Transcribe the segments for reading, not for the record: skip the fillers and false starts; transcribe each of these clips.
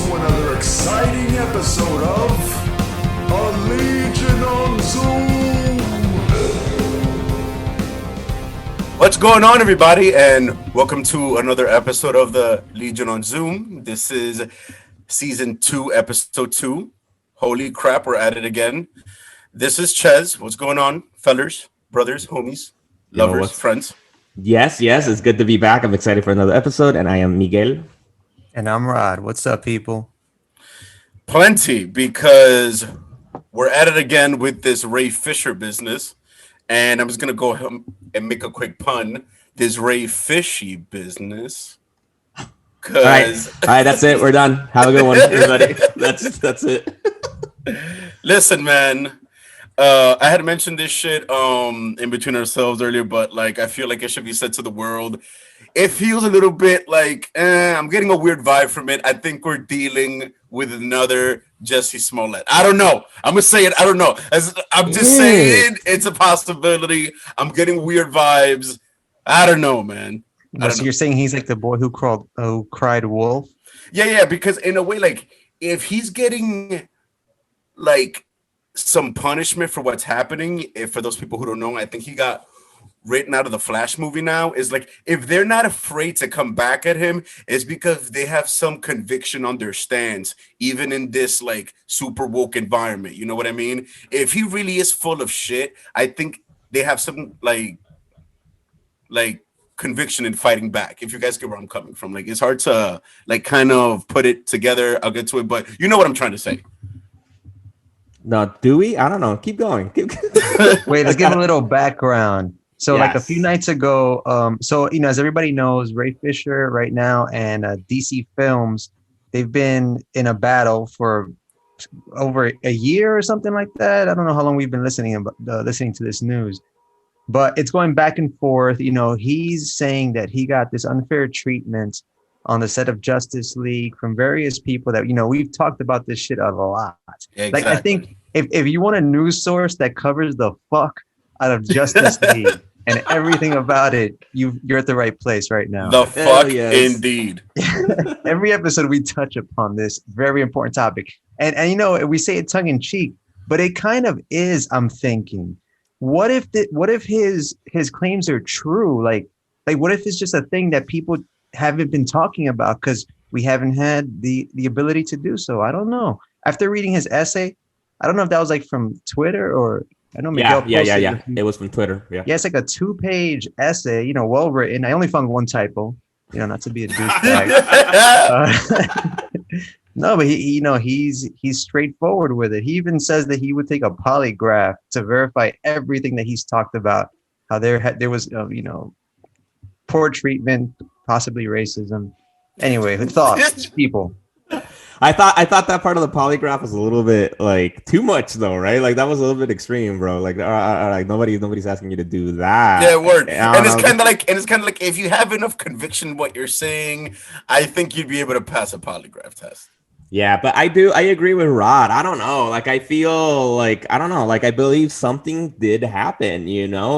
to another exciting episode of A Legion on Zoom. What's going on, everybody, and welcome to another episode of the Legion on Zoom. This is season 2, episode 2. Holy crap, we're at it again. This is Ches. What's going on, fellers, brothers, homies, lovers, friends? Yes, it's good to be back. I'm excited for another episode, and I am Miguel. And I'm Rod. What's up, people? Plenty, because we're at it again with this Ray Fisher business. And I'm just going to go ahead and make a quick pun. This Ray Fishy business. All right, that's it. We're done. Have a good one, everybody. That's it. Listen, man. I had mentioned this shit in between ourselves earlier, but like I feel like it should be said to the world. It feels a little bit like I'm getting a weird vibe from it. I think we're dealing with another Jesse Smollett. I don't know. I'm gonna say it. I don't know. I'm just saying it's a possibility. I'm getting weird vibes. I don't know, man. So you're saying he's like the boy who cried wolf? Yeah. Because in a way, like if he's getting like some punishment for what's happening, if for those people who don't know, I think he got written out of the Flash movie now, is like if they're not afraid to come back at him, it's because they have some conviction on their stance, even in this like super woke environment. You know what I mean? If he really is full of shit, I think they have some like conviction in fighting back. If you guys get where I'm coming from, like it's hard to like kind of put it together. I'll get to it, but you know what I'm trying to say. No, do we? I don't know. Keep going. Wait, let's give a little background. So Yes. like a few nights ago, as everybody knows, Ray Fisher right now and DC Films, they've been in a battle for over a year or something like that. I don't know how long we've been listening to this news, but it's going back and forth. You know, he's saying that he got this unfair treatment on the set of Justice League from various people that, we've talked about this shit a lot. Yeah, exactly. Like, I think if you want a news source that covers the fuck out of Justice League and everything about it, you're at the right place right now. The fuck indeed. Every episode we touch upon this very important topic. And we say it tongue in cheek, but it kind of is, I'm thinking. What if his claims are true? Like what if it's just a thing that people haven't been talking about because we haven't had the ability to do so? I don't know. After reading his essay, I don't know if that was like from Twitter or I know Miguel yeah. It was from Twitter. Yeah, it's like a 2-page essay, well written. I only found one typo, not to be a douchebag. No, but he's straightforward with it. He even says that he would take a polygraph to verify everything that he's talked about. How there was poor treatment, possibly racism. Anyway, thoughts, people. I thought that part of the polygraph was a little bit like too much, though, right? Like that was a little bit extreme, bro. Like, nobody's asking you to do that. Yeah, word. And it's kind of like if you have enough conviction in what you're saying, I think you'd be able to pass a polygraph test. Yeah, but I agree with Rod. I don't know. Like, I feel like, I don't know. Like, I believe something did happen,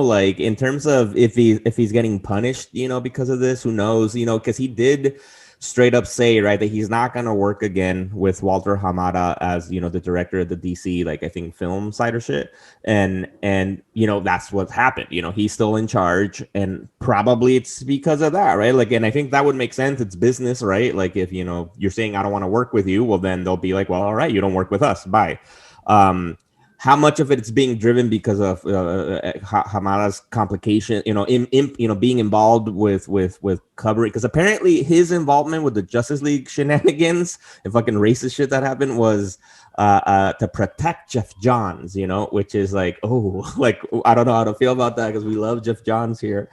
like in terms of if he's getting punished, because of this, who knows, because he did straight up say, right, that he's not going to work again with Walter Hamada as, the director of the DC, like I think film side or shit. And that's what's happened. He's still in charge, and probably it's because of that, right? Like, and I think that would make sense. It's business, right? Like if, you're saying I don't want to work with you, well, then they'll be like, well, all right, you don't work with us. Bye. How much of it's being driven because of Hamada's complication, being involved with covering, because apparently his involvement with the Justice League shenanigans and fucking racist shit that happened was to protect Jeff Johns, which is like, like I don't know how to feel about that because we love Jeff Johns here,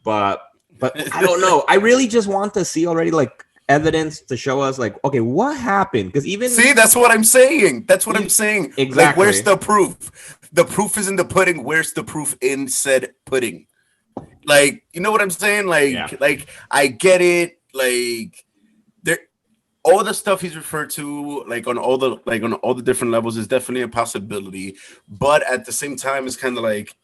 but I don't know. I really just want to see already like evidence to show us like, okay, what happened? Because that's what I'm saying. Exactly. Like, where's the proof? The proof is in the pudding. Where's the proof in said pudding? Like, you know what I'm saying? Like I get it. Like there, all the stuff he's referred to, like on all the different levels, is definitely a possibility. But at the same time, it's kind of like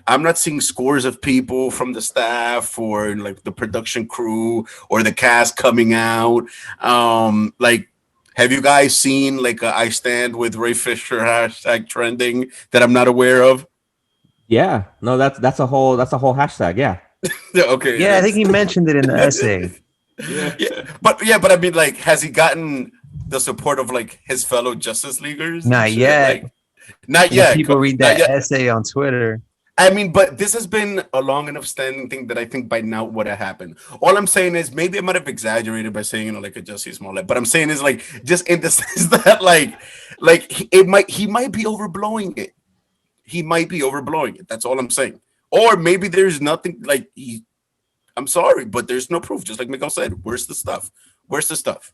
I'm not seeing scores of people from the staff or like the production crew or the cast coming out. Like Have you guys seen like a I stand with Ray Fisher hashtag trending that I'm not aware of? Yeah, no, that's a whole hashtag. Yeah. Okay. Yeah, I think he mentioned it in the essay. But I mean, like, has he gotten the support of like his fellow Justice Leaguers? Not yet. Like, not The yet. people read Not that yet. essay on Twitter. I mean, but this has been a long enough standing thing that I think by now would have happened. All I'm saying is maybe I might have exaggerated by saying, like a Jussie Smollett, but I'm saying is like just in the sense that he might be overblowing it. He might be overblowing it. That's all I'm saying. Or maybe there's nothing I'm sorry, but there's no proof. Just like Miguel said, where's the stuff? Where's the stuff?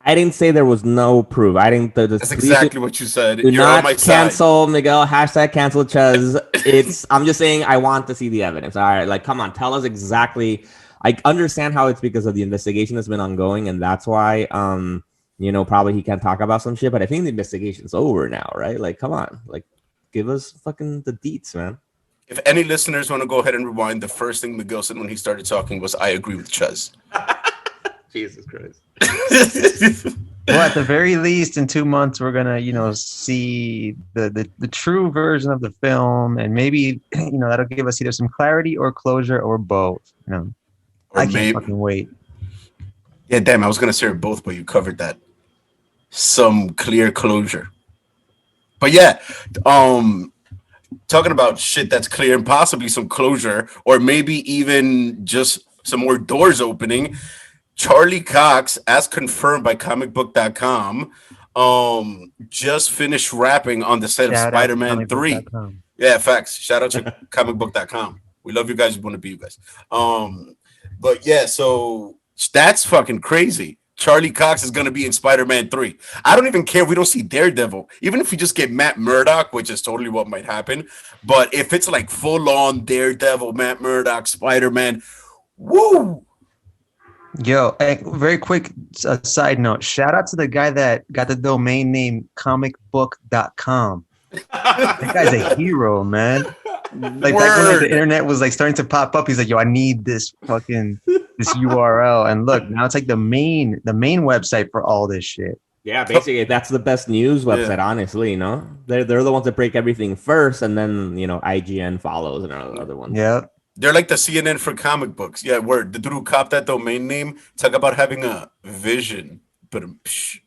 I didn't say there was no proof. I didn't. That's exactly what you said. Do You're not on my cancel side. Miguel. Hashtag cancel Chuz. I'm just saying I want to see the evidence. All right, like come on, tell us exactly. I understand how it's because of the investigation that's been ongoing, and that's why probably he can't talk about some shit. But I think the investigation's over now, right? Like, come on, like give us fucking the deets, man. If any listeners want to go ahead and rewind, the first thing Miguel said when he started talking was, "I agree with Chuz." Jesus Christ. Well, at the very least, in 2 months, we're gonna, see the true version of the film, and maybe, that'll give us either some clarity or closure or both. I can't fucking wait. Yeah, damn, I was gonna say both, but you covered that. Some clear closure. But yeah, talking about shit that's clear and possibly some closure, or maybe even just some more doors opening. Charlie Cox, as confirmed by comicbook.com, just finished rapping on the set of Spider-Man 3. Yeah, facts. Shout out to comicbook.com. We love you guys. We want to be you guys. But yeah, so that's fucking crazy. Charlie Cox is going to be in Spider-Man 3. I don't even care if we don't see Daredevil. Even if we just get Matt Murdock, which is totally what might happen. But if it's like full-on Daredevil, Matt Murdock, Spider-Man, woo! Yo, very quick side note. Shout out to the guy that got the domain name comicbook.com. That guy's a hero, man. Like back when the internet was like starting to pop up, he's like, yo, I need this URL. And look, now it's like the main website for all this shit. Yeah, basically that's the best news website, honestly, They're the ones that break everything first, and then IGN follows and other ones. Yeah. They're like the CNN for comic books. Yeah, word. The dude who copped that domain name, talk about having a vision, but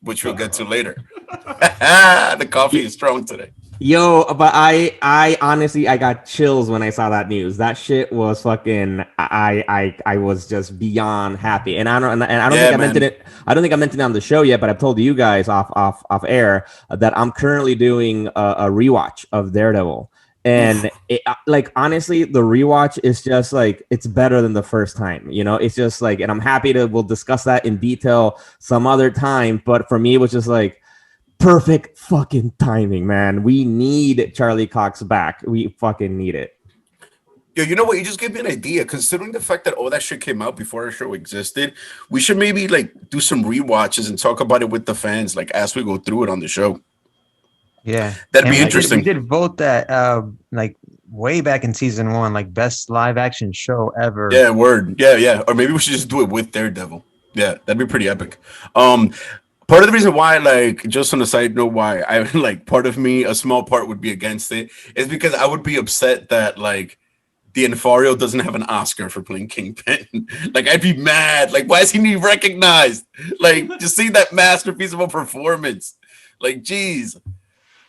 which we'll get to later. The coffee is strong today. Yo, but I honestly I got chills when I saw that news. That shit was fucking. I was just beyond happy, and I don't think I mentioned it. I don't think I mentioned it on the show yet, but I've told you guys off air that I'm currently doing a rewatch of Daredevil. And honestly, the rewatch is just like, it's better than the first time, it's just like, and I'm happy we'll discuss that in detail some other time. But for me, it was just like perfect fucking timing, man. We need Charlie Cox back. We fucking need it. Yo, you know what? You just gave me an idea. Considering the fact that all that shit came out before our show existed, we should maybe do some rewatches and talk about it with the fans, as we go through it on the show. Yeah, that'd be interesting. We did vote that way back in season 1, best live action show ever. Yeah, word. Yeah. Or maybe we should just do it with Daredevil. Yeah, that'd be pretty epic. Part of the reason why, just on a side note, why I part of me, a small part would be against it, is because I would be upset that the Infario doesn't have an Oscar for playing Kingpin. I'd be mad. Why is he not recognized? Just see that masterpiece of a performance. Jeez.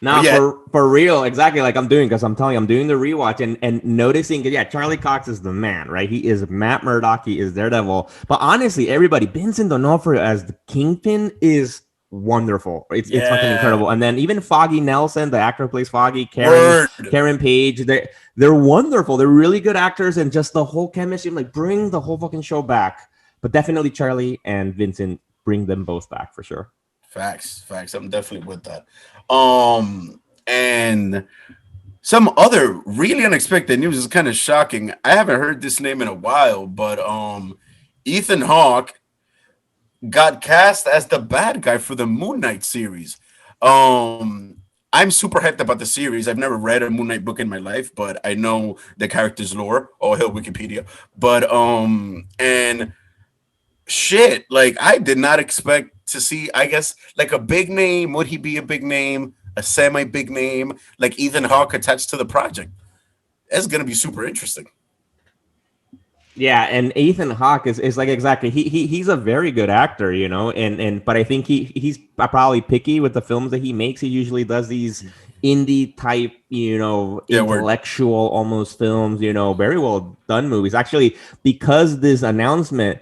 No, for real, exactly like I'm doing, because I'm telling you, I'm doing the rewatch and noticing, Charlie Cox is the man, right? He is Matt Murdock, he is Daredevil. But honestly, everybody, Vincent D'Onofrio as the Kingpin is wonderful. It's fucking incredible. And then even Foggy Nelson, the actor who plays Foggy, Karen Page, they're wonderful. They're really good actors, and just the whole chemistry, bring the whole fucking show back. But definitely Charlie and Vincent, bring them both back for sure. Facts. I'm definitely with that. And some other really unexpected news is kind of shocking. I haven't heard this name in a while, but Ethan Hawke got cast as the bad guy for the Moon Knight series. I'm super hyped about the series. I've never read a Moon Knight book in my life, but I know the character's lore. Oh, hell, Wikipedia. But and shit, like I did not expect to see, I guess, like a big name. Would he be a big name, a semi big name, like Ethan Hawke attached to the project? That's gonna be super interesting. Yeah, and Ethan Hawke is like exactly he's a very good actor, you know, and but I think he's probably picky with the films that he makes. He usually does these indie type, you know, intellectual almost films, you know, very well done movies. Actually, because this announcement,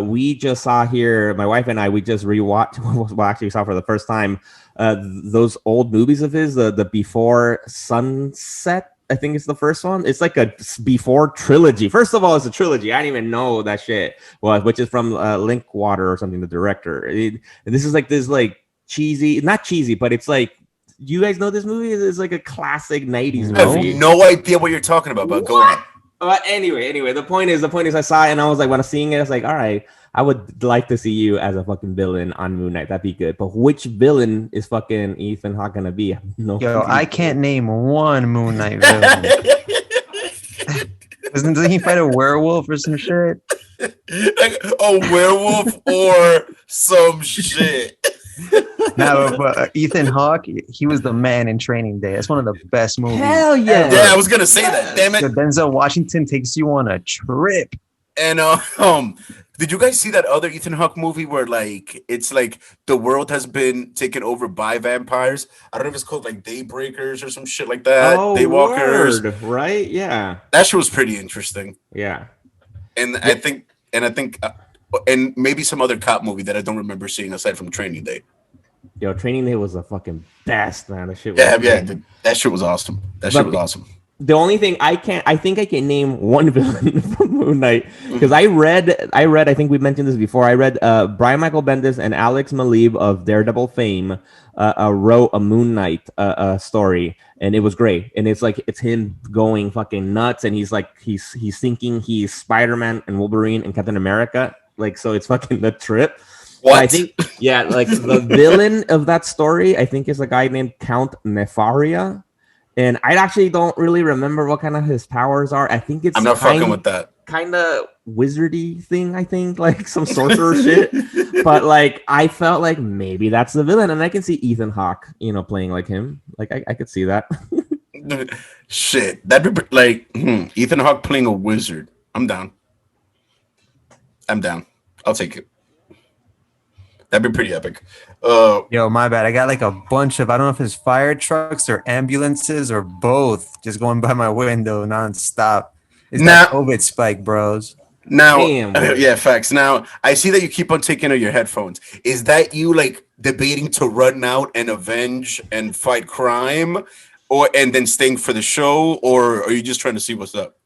we just saw here, my wife and I, we just rewatched, well, actually saw for the first time, those old movies of his, the Before Sunset. I think it's the first one. It's like a Before trilogy. First of all, it's a trilogy. I didn't even know that shit was, which is from Linkwater or something, the director. And this is like this like cheesy, not cheesy, but it's like, you guys know this movie? It's like a classic 90s movie. I have no idea what you're talking about, but go on. Anyway, the point is I saw it and I was like, when I was seeing it, I was like, all right, I would like to see you as a fucking villain on Moon Knight. That'd be good. But which villain is fucking Ethan Hawke gonna be? No. Yo, I can't name one Moon Knight villain. Doesn't he fight a werewolf or some shit? Like a werewolf or some shit. No, but Ethan Hawke, he was the man in Training Day. That's one of the best movies. Hell yeah! Yeah, I was gonna say that. Damn it! So Denzel Washington takes you on a trip. And did you guys see that other Ethan Hawke movie where like it's like the world has been taken over by vampires? I don't know if it's called like Daybreakers or some shit like that. Oh, Daywalkers, word, right? Yeah, that shit was pretty interesting. Yeah, and I think, and maybe some other cop movie that I don't remember seeing aside from Training Day. Yo, Training Day was the fucking best, man. That shit was that shit was awesome. Shit was awesome. The only thing I think I can name one villain from Moon Knight, because I read, I think we mentioned this before. I read Brian Michael Bendis and Alex Maleev of Daredevil fame wrote a Moon Knight story, and it was great. And it's like it's him going fucking nuts, and he's like he's thinking he's Spider-Man and Wolverine and Captain America. Like, so it's fucking the trip. What? I think, yeah, like the villain of that story, I think, is a guy named Count Nefaria. And I actually don't really remember what kind of his powers are. I think it's I'm not fucking with that. Kind of wizardy thing, I think, like some sorcerer shit. But like I felt like maybe that's the villain, and I can see Ethan Hawke, you know, playing like him. Like I could see that. Shit, that'd be like Ethan Hawke playing a wizard. I'm down. I'll take it. That'd be pretty epic. Yo, my bad. I got like a bunch of, I don't know if it's fire trucks or ambulances or both, just going by my window nonstop. It's that COVID spike, bros. Now, yeah, facts. Now, I see that you keep on taking out your headphones. Is that you like debating to run out and avenge and fight crime, and then staying for the show, or are you just trying to see what's up?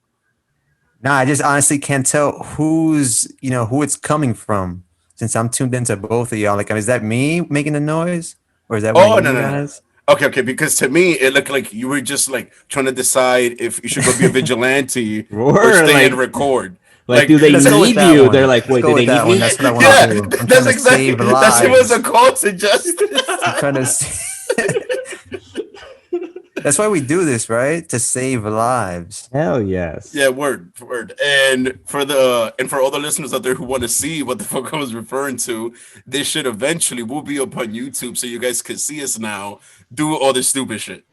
Nah, I just honestly can't tell who it's coming from. Since I'm tuned into both of y'all, like, is that me making the noise, or is that? No. Okay. Because to me, it looked like you were just like trying to decide if you should go be a vigilante or stay and record. Like, do they need you? They're like, wait, do they need me? That's what I want to do. That's exactly. That was a call to justice. I'm trying to. That's why we do this, right? To save lives. Hell yes. Yeah, word. And for all the listeners out there who want to see what the fuck I was referring to, this shit eventually will be up on YouTube, so you guys can see us now do all this stupid shit.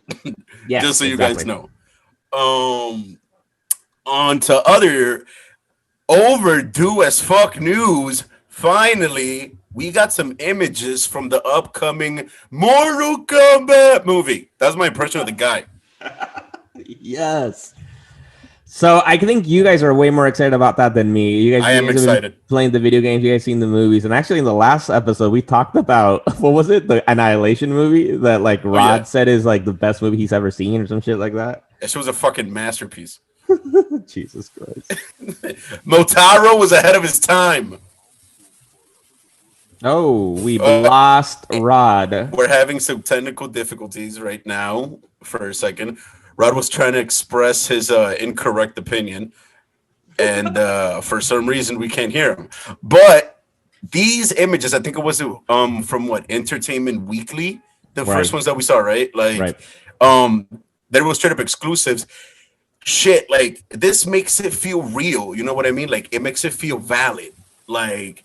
Yeah, just so you guys know. On to other overdue as fuck news. Finally, we got some images from the upcoming Mortal Kombat movie. That's my impression of the guy. Yes. So I think you guys are way more excited about that than me. You guys, I am excited. Playing the video games, you guys seen the movies, and actually in the last episode we talked about what was it, the Annihilation movie that like Rod said is like the best movie he's ever seen or some shit like that. This was a fucking masterpiece. Jesus Christ. Motaro was ahead of his time. Oh, we lost Rod. We're having some technical difficulties right now for a second. Rod was trying to express his incorrect opinion, and for some reason we can't hear him. But these images, I think it was from what, Entertainment Weekly, the first ones that we saw, right? Like, there was straight up exclusives. Shit, like this makes it feel real. You know what I mean? Like it makes it feel valid. Like,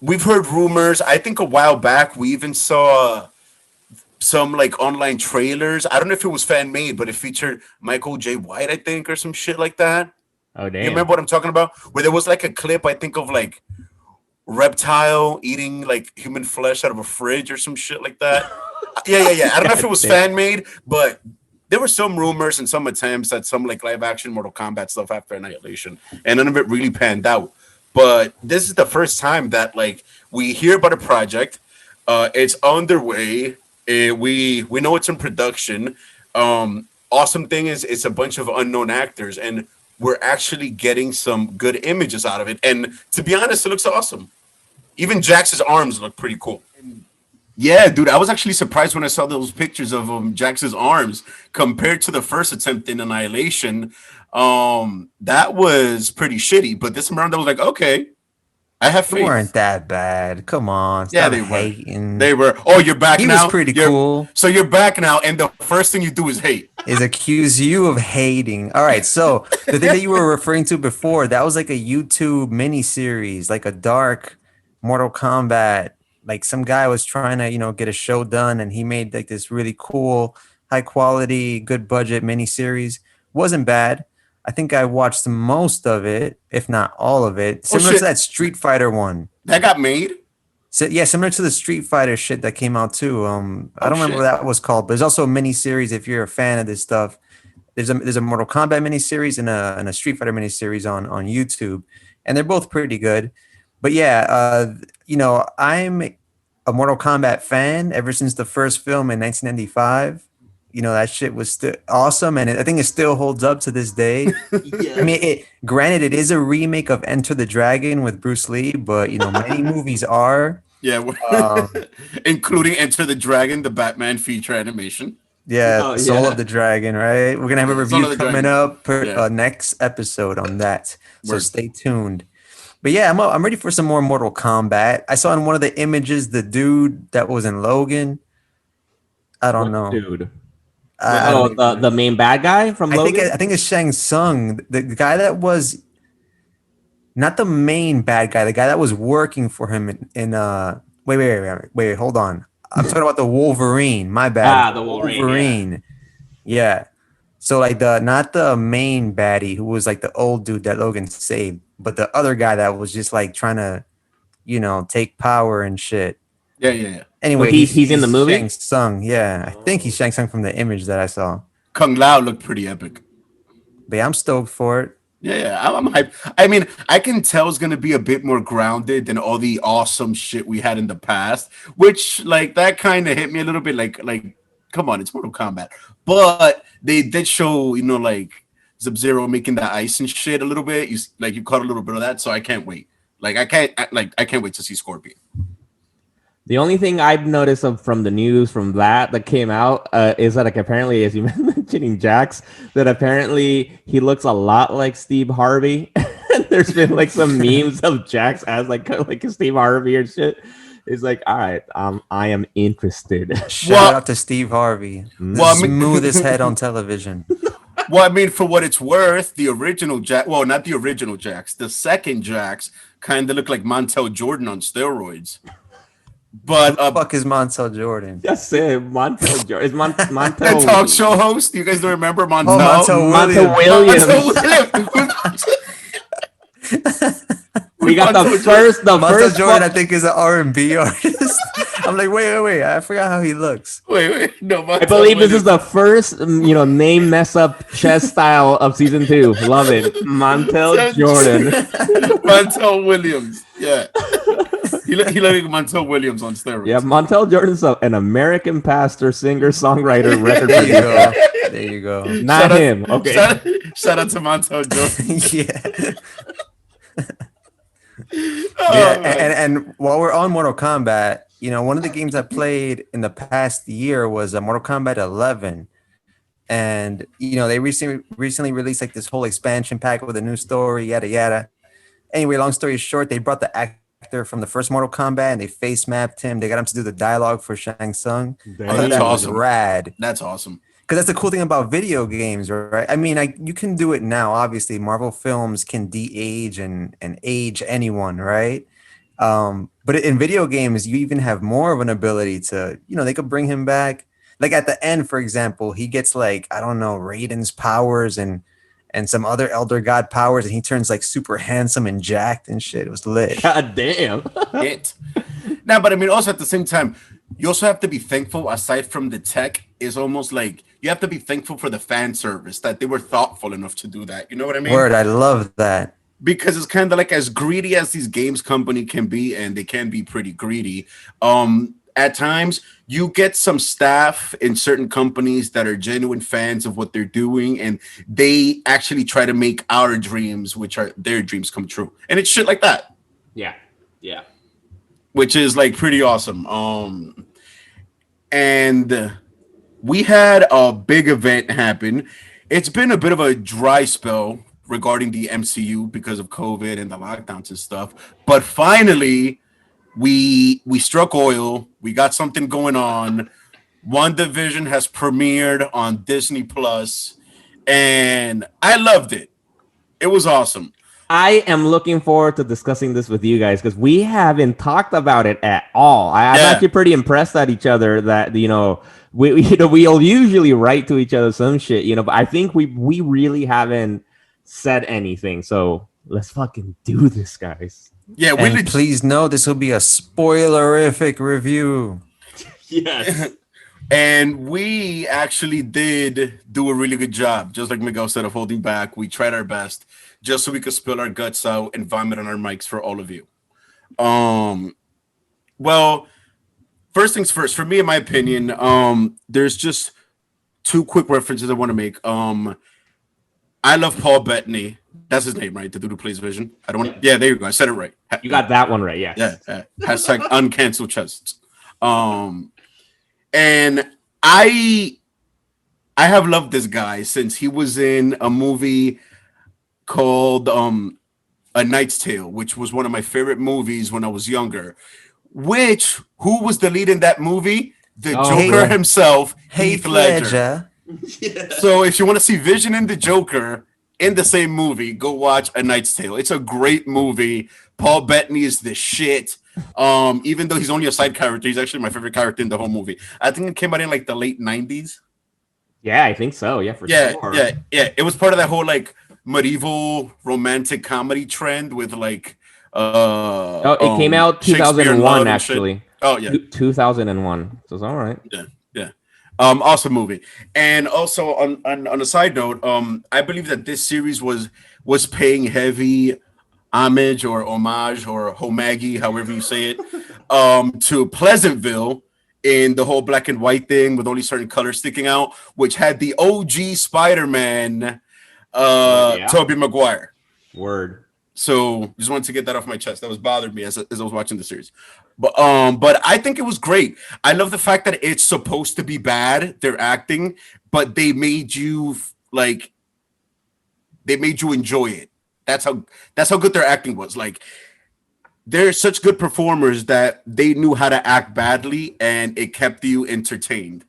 we've heard rumors. I think a while back we even saw some like online trailers. I don't know if it was fan made, but it featured Michael J. White, I think, or some shit like that. Oh damn! You remember what I'm talking about? Where there was like a clip, I think, of like reptile eating like human flesh out of a fridge or some shit like that. Yeah. I don't know if it was fan made, but there were some rumors and some attempts at some like live action Mortal Kombat stuff after Annihilation, and none of it really panned out. But this is the first time that like we hear about a project. It's underway. We know it's in production. Awesome thing is it's a bunch of unknown actors, and we're actually getting some good images out of it. And to be honest, it looks awesome. Even Jax's arms look pretty cool. Yeah, dude, I was actually surprised when I saw those pictures of Jax's arms compared to the first attempt in Annihilation. That was pretty shitty, but this time around I was like, okay, I have faith. They weren't that bad. Come on. Yeah, they were. They were. Oh, you're back now? He was pretty cool. So you're back now, and the first thing you do is hate. Is accuse you of hating. All right, so the thing that you were referring to before, that was like a YouTube mini-series, like a dark Mortal Kombat. Like some guy was trying to, get a show done, and he made like this really cool, high-quality, good budget mini-series. Wasn't bad. I think I watched most of it, if not all of it. Similar to that Street Fighter one. That got made? So, yeah, similar to the Street Fighter shit that came out too. I don't remember what that was called, but there's also a mini-series if you're a fan of this stuff. There's a Mortal Kombat mini-series and a Street Fighter mini-series on YouTube, and they're both pretty good. But yeah, I'm a Mortal Kombat fan ever since the first film in 1995. That shit was still awesome, and I think it still holds up to this day. Yeah. I mean, granted, it is a remake of Enter the Dragon with Bruce Lee, but many movies are. Yeah, including Enter the Dragon, the Batman feature animation. Yeah, Soul of the Dragon, right? We're gonna have a review coming up per next episode on that, so stay tuned. But yeah, I'm ready for some more Mortal Kombat. I saw in one of the images the dude that was in Logan. I don't know, dude. The main bad guy from Logan? I think it's Shang Tsung, the guy that was not the main bad guy, the guy that was working for him in wait, hold on. I'm talking about the Wolverine. My bad. The Wolverine. Yeah. So like not the main baddie who was like the old dude that Logan saved, but the other guy that was just like trying to, take power and shit. Yeah. Anyway, he's in the movie. Shang Tsung, yeah. I think he's Shang Tsung from the image that I saw. Kung Lao looked pretty epic. But yeah, I'm stoked for it. Yeah, I'm hyped. I mean, I can tell it's gonna be a bit more grounded than all the awesome shit we had in the past, which like that kind of hit me a little bit. Like, come on, it's Mortal Kombat, but they did show, like Sub-Zero making the ice and shit a little bit. You caught a little bit of that, so I can't wait. I can't wait to see Scorpion. The only thing I've noticed from the news from that came out is that apparently, as you mentioning Jax, that apparently he looks a lot like Steve Harvey. There's been like some memes of Jax as like a Steve Harvey or shit. It's like, all right, I am interested. Shout out to Steve Harvey, the smoothest head on television. Well, I mean, for what it's worth, the original Jax, well, not the original Jax, the second Jax kind of looked like Montel Jordan on steroids. But fuck is Montel Jordan? Just say Montel Jordan. Is Montel the talk show host? You guys don't remember Montel? Montel Williams. We got the first Montel Jordan. I think is an R&B artist. I'm like, wait. I forgot how he looks. Wait. No, I believe this is the first, name mess up chess style of season 2. Love it, Montel Jordan. Montel Williams. Yeah. He looked like Montel Williams on steroids. Yeah, Montel Jordan's an American pastor, singer, songwriter, record producer. There you go. Not him. Okay. Shout out to Montel Jordan. And while we're on Mortal Kombat, one of the games I played in the past year was Mortal Kombat 11. And, they recently released like this whole expansion pack with a new story, yada, yada. Anyway, long story short, they brought the actor from the first Mortal Kombat and they face mapped him. They got him to do the dialogue for Shang Tsung. That's awesome. Rad. That's awesome. that's the cool thing about video games, right? I mean, you can do it now. Obviously, Marvel films can de-age and age anyone, right? But in video games, you even have more of an ability to, they could bring him back. Like at the end, for example, he gets like, I don't know, Raiden's powers and some other Elder God powers, and he turns like super handsome and jacked and shit. It was lit. God damn. It. Now, but I mean, also at the same time, you also have to be thankful. Aside from the tech, is almost like you have to be thankful for the fan service that they were thoughtful enough to do that. You know what I mean? Word, I love that. Because it's kind of like as greedy as these games company can be, and they can be pretty greedy. At times, you get some staff in certain companies that are genuine fans of what they're doing, and they actually try to make our dreams, which are their dreams, come true. And it's shit like that. Yeah. Yeah. Which is like pretty awesome. And we had a big event happen. It's been a bit of a dry spell regarding the MCU because of COVID and the lockdowns and stuff. But finally, we struck oil. We got something going on. WandaVision has premiered on Disney Plus, and I loved it. It was awesome. I am looking forward to discussing this with you guys because we haven't talked about it at all. I'm actually pretty impressed at each other that we'll usually write to each other some shit, but I think we really haven't said anything. So let's fucking do this, guys. Yeah, and please know this will be a spoilerific review. Yes. And we actually did do a really good job, just like Miguel said, of holding back. We tried our best just so we could spill our guts out and vomit on our mics for all of you. Well, first things first, for me, in my opinion, there's just two quick references I want to make. I love Paul Bettany. That's his name, right? The dude who plays Vision. I don't want. Yeah, there you go. I said it right. You got that one right. Yeah. Yeah. Hashtag uncancel chests. And I have loved this guy since he was in a movie called A Knight's Tale, which was one of my favorite movies when I was younger. Who was the lead in that movie? The Joker himself, Heath Ledger. So if you want to see Vision and the Joker in the same movie, go watch A Knight's Tale. It's a great movie. Paul Bettany is the shit. Even though he's only a side character, he's actually my favorite character in the whole movie. I think it came out in like the late 90s. Yeah, I think so. Yeah, for sure. Yeah. It was part of that whole like medieval romantic comedy trend with like it came out 2001 actually. Oh yeah. 2001. So it's all right. Yeah. Awesome movie. And also on a side note, I believe that this series was paying heavy homage or homage, however you say it, to Pleasantville in the whole black and white thing with only certain colors sticking out, which had the OG Spider-Man, Tobey Maguire. Word. So just wanted to get that off my chest. That was bothering me as I was watching the series. But I think it was great. I love the fact that it's supposed to be bad, their acting, but they made you enjoy it. That's how good their acting was. Like, they're such good performers that they knew how to act badly, and it kept you entertained.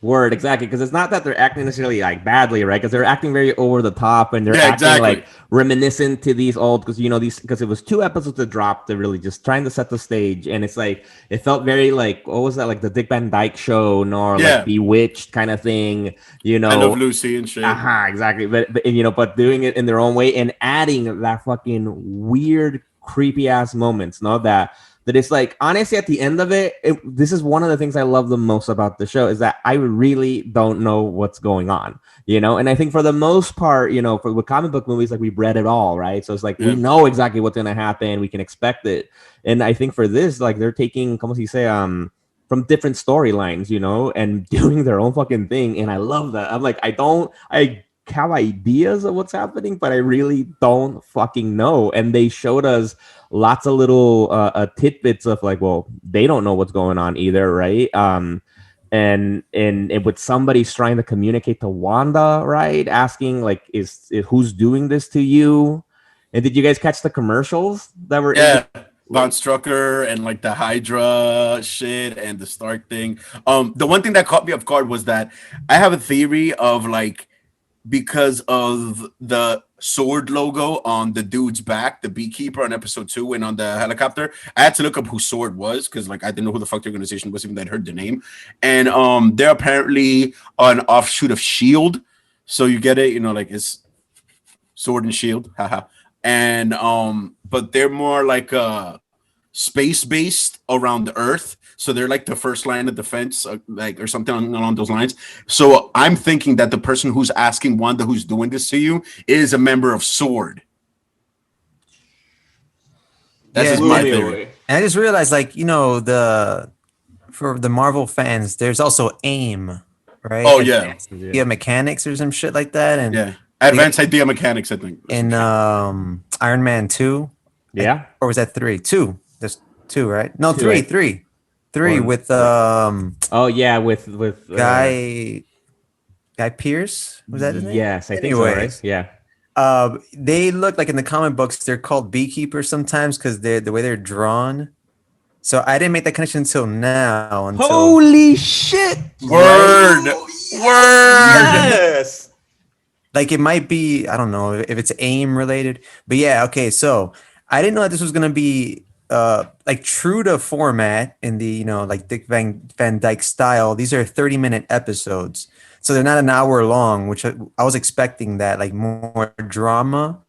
Word, exactly, because it's not that they're acting necessarily like badly, right? Because they're acting very over the top, and they're acting like reminiscent to these old, because because it was 2 episodes that dropped. They're really just trying to set the stage, and it's like it felt very like, what was that, like the Dick Van Dyke Show, or like Bewitched kind of thing, I Love Lucy and shit. Exactly, but doing it in their own way and adding that fucking weird, creepy ass moments, that it's like, honestly, at the end of it, this is one of the things I love the most about the show, is that I really don't know what's going on, and I think for the most part, with comic book movies, like, we've read it all, right? So it's like, we know exactly what's going to happen. We can expect it. And I think for this, like, they're taking, como si say, from different storylines, and doing their own fucking thing. And I love that. I'm like, I have ideas of what's happening, but I really don't fucking know. And they showed us lots of little tidbits of like, well, they don't know what's going on either, right? And with somebody trying to communicate to Wanda, right, asking like, is who's doing this to you? And did you guys catch the commercials that were Von Strucker and like the Hydra shit and the Stark thing. The one thing that caught me off guard was that I have a theory of like, because of the sword logo on the dude's back, the beekeeper on episode 2 and on the helicopter, I had to look up who Sword was because like I didn't know who the fuck the organization was, even though I'd heard the name. And they're apparently an offshoot of Shield. So you get it, you know, like it's Sword and Shield, haha. And but they're more like space based around the Earth. So they're like the first line of defense, like or something along those lines. So I'm thinking that the person who's asking Wanda, who's doing this to you, is a member of Sword. That's just my theory. And I just realized, like, you know, for the Marvel fans, there's also AIM, right? Oh yeah, Idea Mechanics or some shit like that, and yeah, Advanced Idea Mechanics, I think. In Iron Man 2, yeah, or was that 3? 2. There's 2, right? No, 3. Right? 3 with oh yeah, with Guy Pearce, was that his name? Yes, I think so, right? Yeah. They look like in the comic books they're called beekeepers sometimes because they're the way they're drawn. So I didn't make that connection until now. Holy shit! Word. Yes. Like it might be, I don't know if it's AIM related, but yeah, okay. So I didn't know that this was gonna be like true to format in the, you know, like Dick Van Dyke style. These are 30-minute episodes, so they're not an hour long, which I was expecting that, like more drama,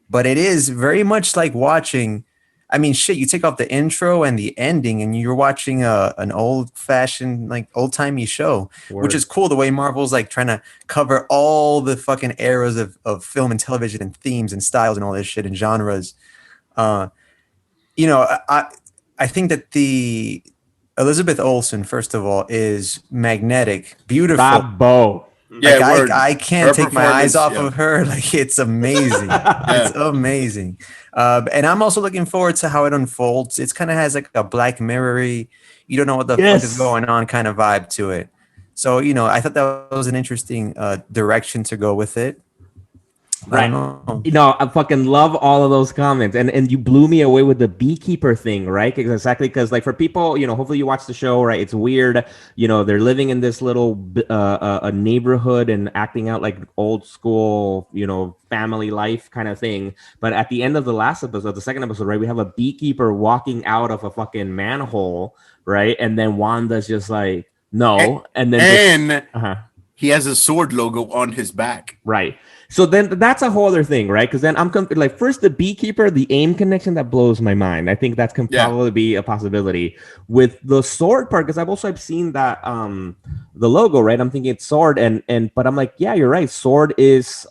but it is very much like watching. I mean, shit, you take off the intro and the ending, and you're watching an old-fashioned, like old-timey show, which is cool. The way Marvel's like trying to cover all the fucking eras of film and television and themes and styles and all this shit and genres. You know, I think that the Elizabeth Olsen, first of all, is magnetic, beautiful. Bravo. Yeah, like I can't take my eyes off of her. Like it's amazing. It's amazing. And I'm also looking forward to how it unfolds. It kind of has like a Black Mirror-y, you don't know what the fuck is going on kind of vibe to it. So, you know, I thought that was an interesting direction to go with it. Right. You know, I fucking love all of those comments, and you blew me away with the beekeeper thing, right? Exactly, because like for people, you know, hopefully you watch the show, right? It's weird, you know, they're living in this little a neighborhood and acting out like old school, you know, family life kind of thing. But at the end of the last episode, the second episode, right, we have a beekeeper walking out of a fucking manhole, right? And then Wanda's just like, no, and then he has a sword logo on his back, right? So then that's a whole other thing, right? Because then I'm like, first the beekeeper, the AIM connection, that blows my mind. I think that can probably be a possibility with the sword part, because I've seen that the logo, right? I'm thinking it's sword, but I'm like, yeah, you're right. Sword is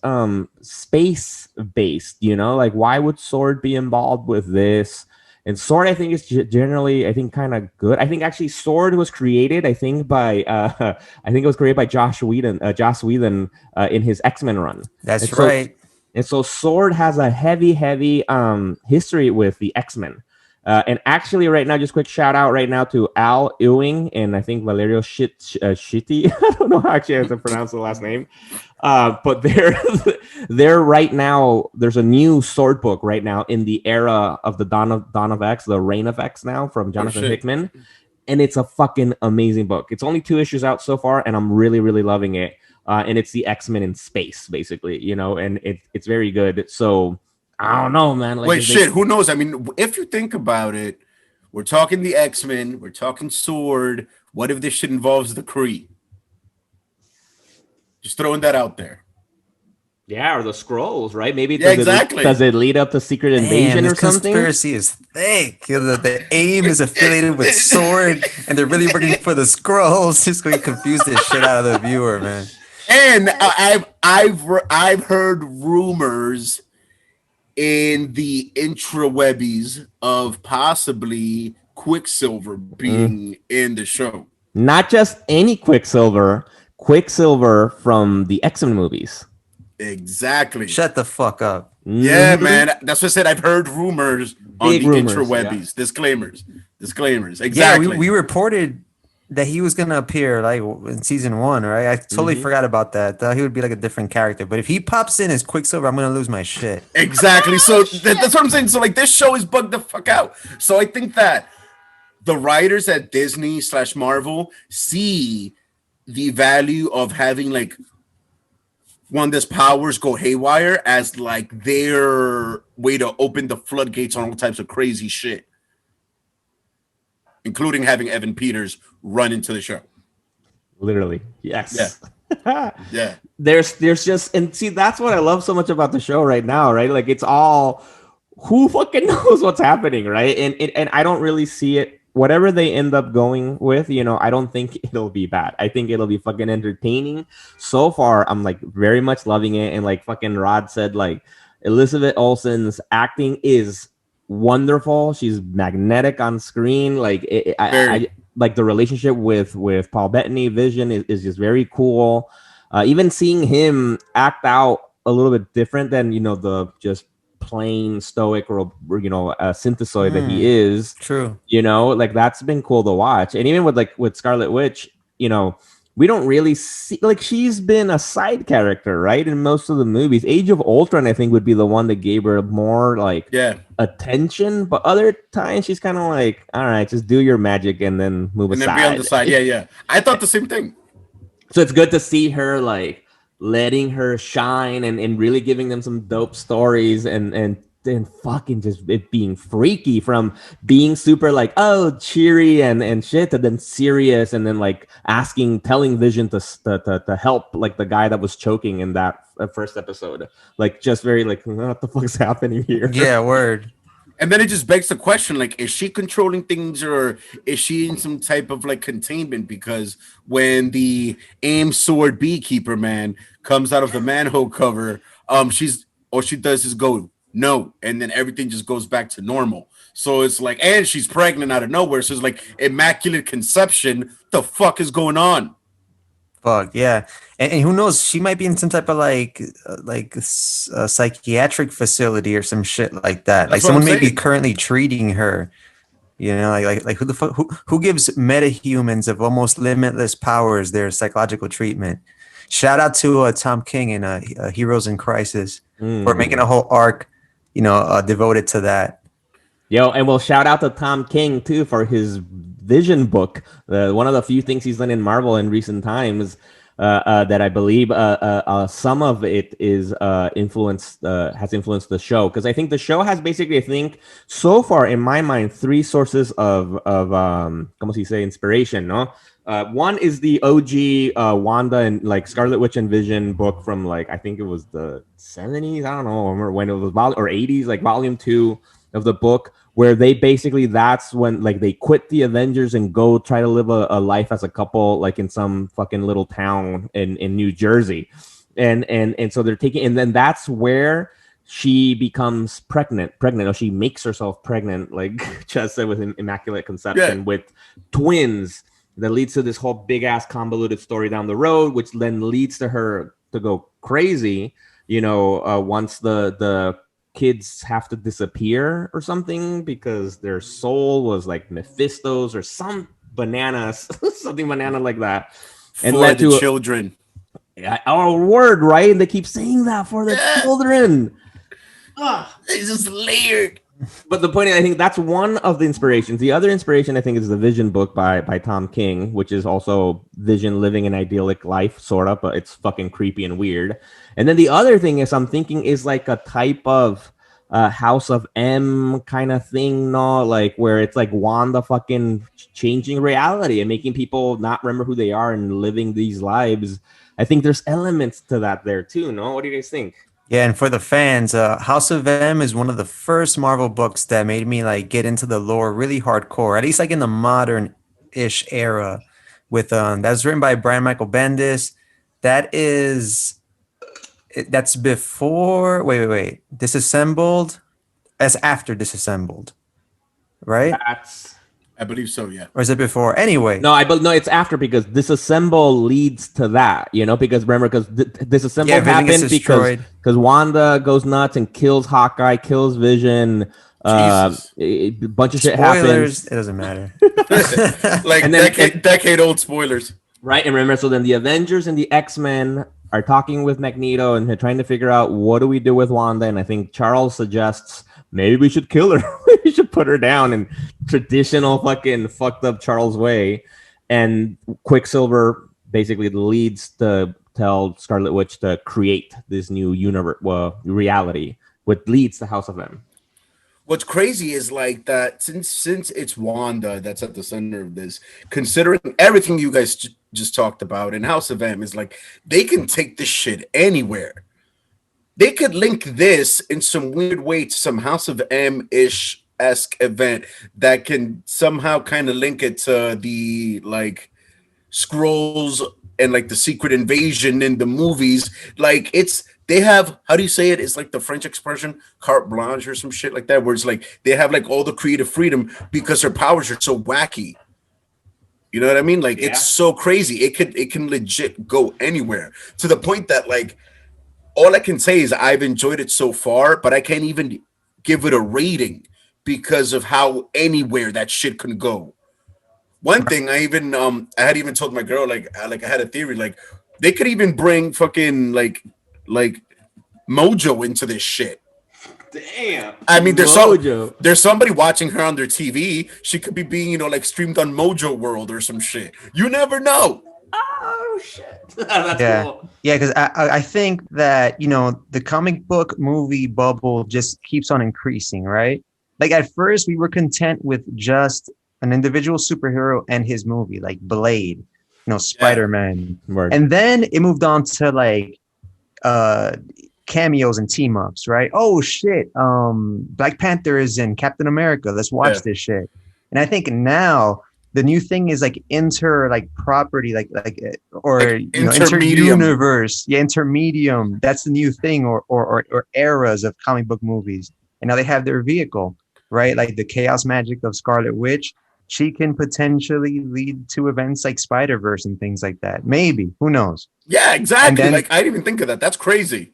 space based, you know, like why would sword be involved with this? And Sword, I think, is generally, I think, kind of good. I think actually Sword was created, I think, by Joss Whedon in his X-Men run. That's right. And so Sword has a heavy history with the X-Men. And actually, right now, just quick shout out right now to Al Ewing and I think Valerio Shitty. I don't know how actually I have to pronounce the last name. But they're right now, there's a new Sword book right now in the era of the Dawn of X, the Reign of X now from Jonathan Hickman. And it's a fucking amazing book. It's only 2 issues out so far, and I'm really, really loving it. And it's the X-Men in space, basically, you know, and it's very good. So I don't know, man. Like, wait, shit, who knows? I mean, if you think about it, we're talking the X-Men, we're talking Sword. What if this shit involves the Kree? Just throwing that out there. Yeah, or the Skrulls, right? Maybe does it lead up to Secret Invasion or something? Conspiracy is thick. The AIM is affiliated with Sword, and they're really working for the Skrulls. Just going to confuse the shit out of the viewer, man. And I've heard rumors in the intrawebbies of possibly Quicksilver being in the show. Not just any Quicksilver from the X-Men movies. Exactly. Shut the fuck up. Yeah, man. That's what I said. I've heard rumors on the intrawebbies. Yeah. Disclaimers. Exactly. Yeah, we reported that he was gonna appear like in season 1, right? I totally forgot about that. Thought he would be like a different character. But if he pops in as Quicksilver, I'm gonna lose my shit. Exactly. So that's what I'm saying. So like this show is bugged the fuck out. So I think that the writers at Disney / Marvel see the value of having like Wanda's powers go haywire as like their way to open the floodgates on all types of crazy shit, including having Evan Peters run into the show. Literally, yes. Yeah. There's just, and see, that's what I love so much about the show right now, right? Like it's all, who fucking knows what's happening, right? And I don't really see it. Whatever they end up going with, you know, I don't think it'll be bad. I think it'll be fucking entertaining. So far, I'm like very much loving it. And like fucking Rod said, like Elizabeth Olsen's acting is wonderful. She's magnetic on screen. Like I like the relationship with Paul Bettany Vision is just very cool. Even seeing him act out a little bit different than, you know, the just plain stoic or you know a synthesoid that he is. True. You know, like that's been cool to watch. And even with Scarlet Witch, you know, we don't really see, like, she's been a side character, right, in most of the movies. Age of Ultron, I think, would be the one that gave her more like attention, but other times she's kind of like, all right, just do your magic and then move aside. And then be on the side. Yeah. I thought the same thing. So it's good to see her like letting her shine and really giving them some dope stories and fucking just it being freaky, from being super like, oh, cheery and shit, to then serious, and then like telling Vision to help like the guy that was choking in that first episode. Like just very like, what the fuck's happening here? Yeah, word. And then it just begs the question, like, is she controlling things or is she in some type of like containment? Because when the aim sword beekeeper man comes out of the manhole cover, all she does is go no, and then everything just goes back to normal. So it's like, and she's pregnant out of nowhere. So it's like immaculate conception. The fuck is going on? Fuck yeah, and who knows? She might be in some type of like a psychiatric facility or some shit like that. Like someone may be currently treating her. You know, like who the fuck who gives metahumans of almost limitless powers their psychological treatment? Shout out to Tom King and Heroes in Crisis for making a whole arc, you know, devoted to that. Yo, and we'll shout out to Tom King too for his Vision book. One of the few things he's done in Marvel in recent times that I believe some of it is has influenced the show, because I think the show has basically, I think so far in my mind, 3 sources of como se dice, inspiration, no? One is the OG Wanda and like Scarlet Witch and Vision book from like, I think it was the 70s, I don't know, I remember when it was, or 80s, like volume 2 of the book, where they basically, that's when like they quit the Avengers and go try to live a life as a couple, like in some fucking little town in New Jersey. And so they're taking, and then that's where she becomes pregnant, or she makes herself pregnant, like Chess said, with immaculate conception, with twins. That leads to this whole big ass convoluted story down the road, which then leads to her to go crazy, you know, once the kids have to disappear or something because their soul was like Mephisto's or some bananas, something banana like that. And for led the to children. Our word, right? And they keep saying that, for the children. It's just layered. But the point is, I think that's one of the inspirations. The other inspiration, I think, is the Vision book by Tom King, which is also Vision living an idyllic life, sort of, but it's fucking creepy and weird. And then the other thing is, I'm thinking, is like a type of House of M kind of thing, no? Like where it's like Wanda fucking changing reality and making people not remember who they are and living these lives. I think there's elements to that there too, no? What do you guys think? Yeah, and for the fans, House of M is one of the first Marvel books that made me like get into the lore really hardcore, at least like in the modern-ish era. With that's written by Brian Michael Bendis. That's before. Wait. Disassembled. That's after Disassembled, right? I believe so, yeah. Or is it before? Anyway. No, it's after, because Disassemble leads to that, you know, because remember, because Disassemble happened because Wanda goes nuts and kills Hawkeye, kills Vision, Jesus. A bunch of shit Spoilers. happens. It doesn't matter. Like And then- decade old spoilers. Right, and remember, so then the Avengers and the X-Men are talking with Magneto, and they're trying to figure out what do we do with Wanda. And I think Charles suggests maybe we should kill her. We should put her down in traditional fucking fucked up Charles way. And Quicksilver basically leads to tell Scarlet Witch to create this new universe, reality, which leads to House of M. What's crazy is like that since it's Wanda that's at the center of this, considering everything you guys just talked about, and House of M is like they can take this shit anywhere. They could link this in some weird way to some House of M-ish esque event that can somehow kind of link it to the like scrolls and like the secret invasion in the movies. Like they have, how do you say it? It's like the French expression, carte blanche or some shit like that, where it's like they have like all the creative freedom because their powers are so wacky. You know what I mean? Like it's so crazy. It can legit go anywhere to the point that like all I can say is I've enjoyed it so far, but I can't even give it a rating because of how anywhere that shit can go. One thing I had even told my girl like I had a theory like they could even bring fucking like Mojo into this shit. Damn. I mean, there's somebody watching her on their TV. She could be being, like streamed on Mojo World or some shit. You never know. Oh shit. That's cool. Yeah, because I think that the comic book movie bubble just keeps on increasing, right? Like at first we were content with just an individual superhero and his movie, like Blade, Spider-Man. Word. And then it moved on to like cameos and team ups, right? Oh shit, Black Panther is in Captain America. Let's watch this shit. And I think now the new thing is like property, inter-universe, intermedium. That's the new thing, or eras of comic book movies. And now they have their vehicle, right? Like the chaos magic of Scarlet Witch. She can potentially lead to events like Spider-Verse and things like that. Maybe, who knows? Yeah, exactly. Then, I didn't even think of that. That's crazy.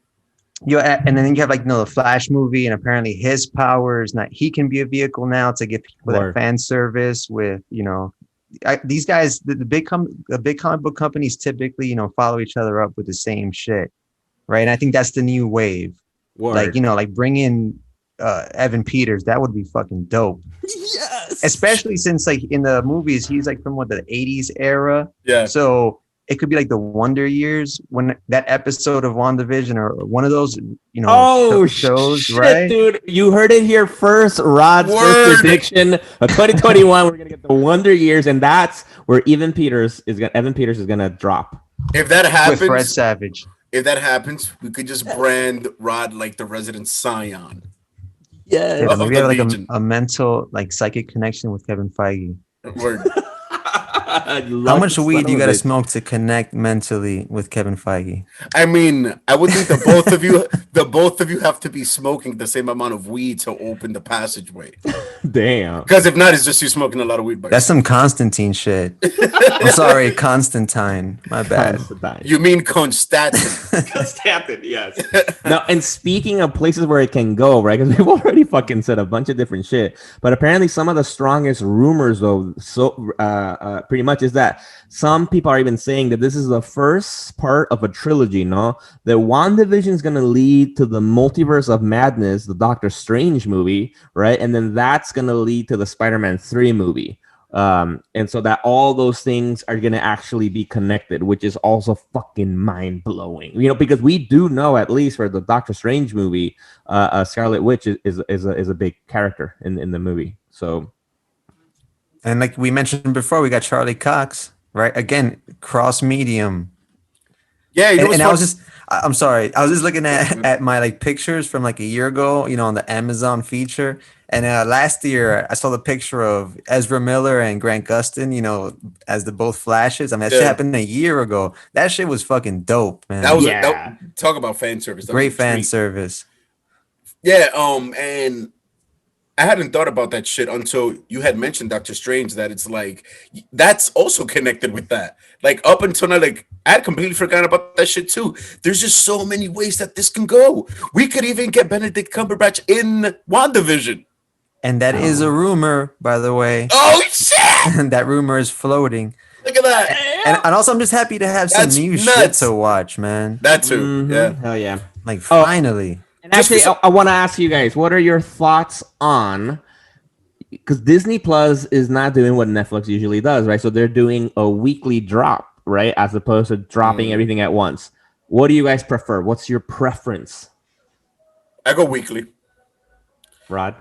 And then you have the Flash movie, and apparently his powers. He can be a vehicle now to give people that fan service with these guys. The big comic book companies typically follow each other up with the same shit, right? And I think that's the new wave. Word. Like bring in Evan Peters. That would be fucking dope. Yes. Especially since in the movies he's from the 80s era. Yeah. So it could be like the Wonder Years, when that episode of WandaVision or one of those shows, shit, right? Dude, you heard it here first. Rod's first prediction of 2021. We're gonna get the Wonder Years, and that's where Evan Peters is gonna drop. If that happens, with Fred Savage. If that happens, we could just brand Rod like the resident scion. Yes. Yeah, maybe have a mental psychic connection with Kevin Feige. Word. How much weed do you got to smoke to connect mentally with Kevin Feige? I mean, I would think the both of you have to be smoking the same amount of weed to open the passageway. Damn. Because if not, it's just you smoking a lot of weed. That's some Constantine shit. I'm sorry, Constantine. My bad. You mean Constantine? Constantine, yes. Now, and speaking of places where it can go, right? Because we've already fucking said a bunch of different shit, but apparently some of the strongest rumors, though, pretty much is that some people are even saying that this is the first part of a trilogy, no? That WandaVision is going to lead to the Multiverse of Madness, the Doctor Strange movie, right? And then that's going to lead to the Spider-Man 3 movie. And so that all those things are going to actually be connected, which is also fucking mind-blowing, because we do know, at least for the Doctor Strange movie, Scarlet Witch is a big character in the movie. So. And like we mentioned before, we got Charlie Cox, right? Again, cross medium. Yeah, I'm sorry. I was just looking at my pictures from a year ago, on the Amazon feature. And last year I saw the picture of Ezra Miller and Grant Gustin, as the both Flashes. I mean, that shit happened a year ago. That shit was fucking dope, man. Talk about fan service. Great fan service. Yeah. And I hadn't thought about that shit until you had mentioned Doctor Strange, that it's that's also connected with that. Up until now, I had completely forgotten about that shit too. There's just so many ways that this can go. We could even get Benedict Cumberbatch in WandaVision. And that is a rumor, by the way. Oh shit! That rumor is floating. Look at that. And also, I'm just happy to have some new shit to watch, man. That too. Yeah. Hell yeah. Like, finally. And actually, I want to ask you guys, what are your thoughts on, because Disney Plus is not doing what Netflix usually does, right? So they're doing a weekly drop, right? As opposed to dropping everything at once. What do you guys prefer? What's your preference? I go weekly. Rod?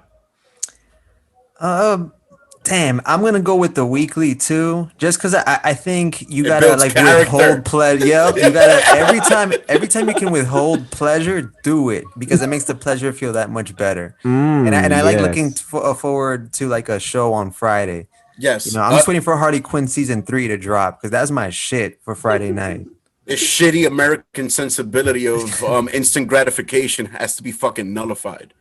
Damn, I'm gonna go with the weekly too, just because I think you It gotta builds like character. withhold pleasure. Yep, you gotta every time you can withhold pleasure, do it because it makes the pleasure feel that much better. And I like looking forward to like a show on Friday. Yes, You know, I'm just waiting for Harley Quinn season 3 to drop because that's my shit for Friday night. the shitty American sensibility of instant gratification has to be fucking nullified.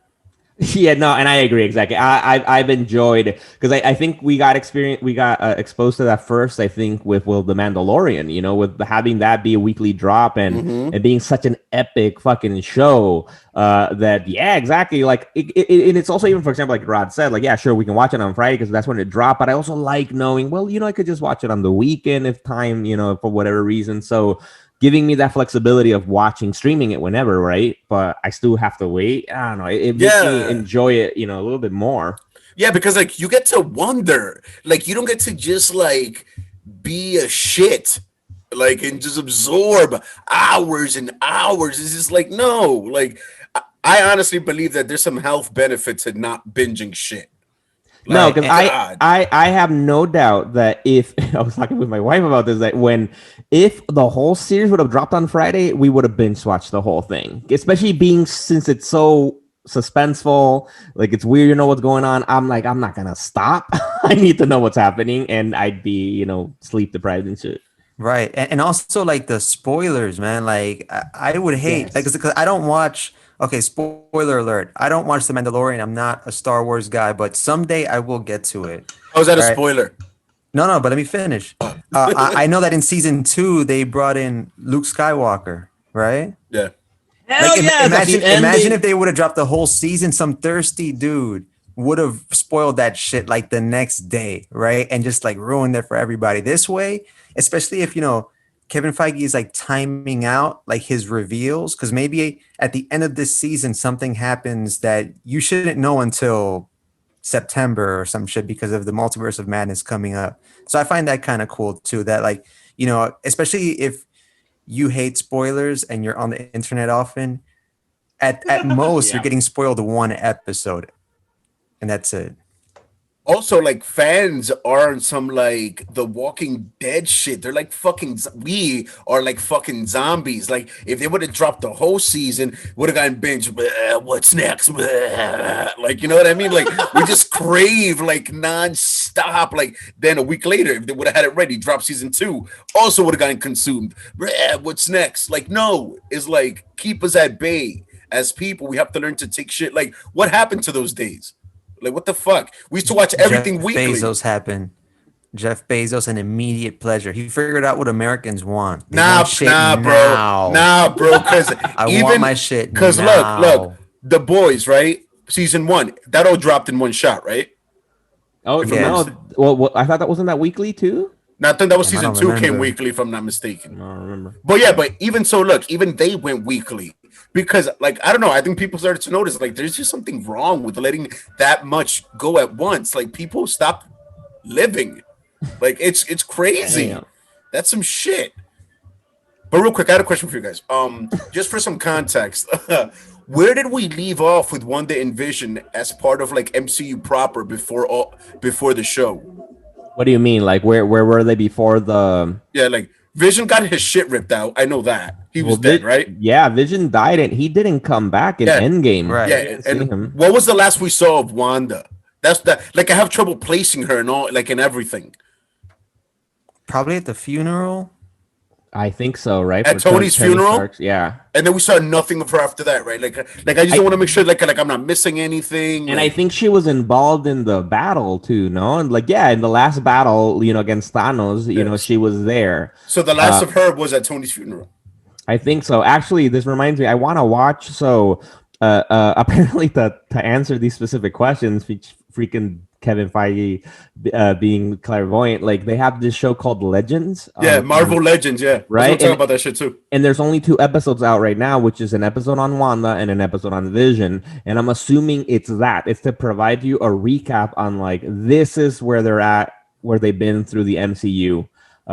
Yeah, no, and I agree exactly. I've enjoyed because I think we got exposed to that first. I think with the Mandalorian, you know, with having that be a weekly drop and being such an epic fucking show. That exactly. Like it's also even for example, like Rod said, like yeah, sure we can watch it on Friday because that's when it dropped. But I also like knowing, well, you know, I could just watch it on the weekend if time, you know, for whatever reason. So giving me that flexibility of streaming it whenever, right? But I still have to wait. I don't know. It makes me enjoy it, you know, a little bit more. Yeah, because like you get to wonder, like you don't get to just like be a shit, like and just absorb hours and hours. It's just like no, like I honestly believe that there's some health benefit to not binging shit. No, because I have no doubt that if I was talking with my wife about this, that if the whole series would have dropped on Friday, we would have binge watched the whole thing. Especially since it's so suspenseful, like it's weird, you know what's going on. I'm like, I'm not gonna stop. I need to know what's happening, and I'd be, you know, sleep deprived and shit. Right, and also like the spoilers, man. Like I would hate like because I don't watch. Okay, spoiler alert. I don't watch The Mandalorian. I'm not a Star Wars guy, but someday I will get to it. Oh, is that a spoiler? No, but let me finish. I know that in season 2, they brought in Luke Skywalker, right? Yeah. Hell like, imagine if they would have dropped the whole season. Some thirsty dude would have spoiled that shit like the next day, right? And just like ruined it for everybody. This way, especially if, you know, Kevin Feige is like timing out like his reveals because maybe at the end of this season something happens that you shouldn't know until September or some shit because of the Multiverse of Madness coming up. So I find that kind of cool too. That like, you know, especially if you hate spoilers and you're on the internet often, at most you're getting spoiled one episode, and that's it. Also, like fans are on some like The Walking Dead shit. They're like fucking. We are like fucking zombies. Like if they would have dropped the whole season, would have gotten binge. What's next? Like you know what I mean? Like we just crave like nonstop. Like then a week later, if they would have had it ready, drop season 2, also would have gotten consumed. What's next? Like no, it's like keep us at bay as people. We have to learn to take shit. Like what happened to those days? Like, what the fuck? We used to watch everything weekly. Jeff Bezos, an immediate pleasure. He figured out what Americans want. Nah, bro. Because I want my shit. Because look, The Boys, right? Season 1, that all dropped in one shot, right? Oh, no. Well, I thought that wasn't that weekly too. No, I think that was season 2 came weekly, if I'm not mistaken. I don't remember. But yeah, but even so, look, even they went weekly. Because, like, I don't know. I think people started to notice, like, there's just something wrong with letting that much go at once. Like, people stop living. Like, it's crazy. Damn. That's some shit. But real quick, I had a question for you guys. Just for some context, where did we leave off with WandaVision as part of like MCU proper before the show? What do you mean? Like, where were they before the? Yeah, like. Vision got his shit ripped out. I know that. He was dead, right? Yeah, Vision died and he didn't come back in Endgame. Right. Yeah, and what was the last we saw of Wanda? That's that. Like, I have trouble placing her and all, like, in everything. Probably at the funeral. I think so, right? At Tony's funeral? Starks, yeah. And then we saw nothing of her after that, right? Like I just want to make sure, like I'm not missing anything. And I think she was involved in the battle too, no? And like, yeah, in the last battle, you know, against Thanos, you know, she was there. So the last of her was at Tony's funeral. I think so. Actually, this reminds me, I want to watch. So apparently to answer these specific questions freaking Kevin Feige being clairvoyant. Like they have this show called Legends. Marvel Legends. Yeah, right. We'll talk about that shit too. And there's only 2 episodes out right now, which is an episode on Wanda and an episode on Vision. And I'm assuming it's to provide you a recap on like this is where they're at, where they've been through the MCU.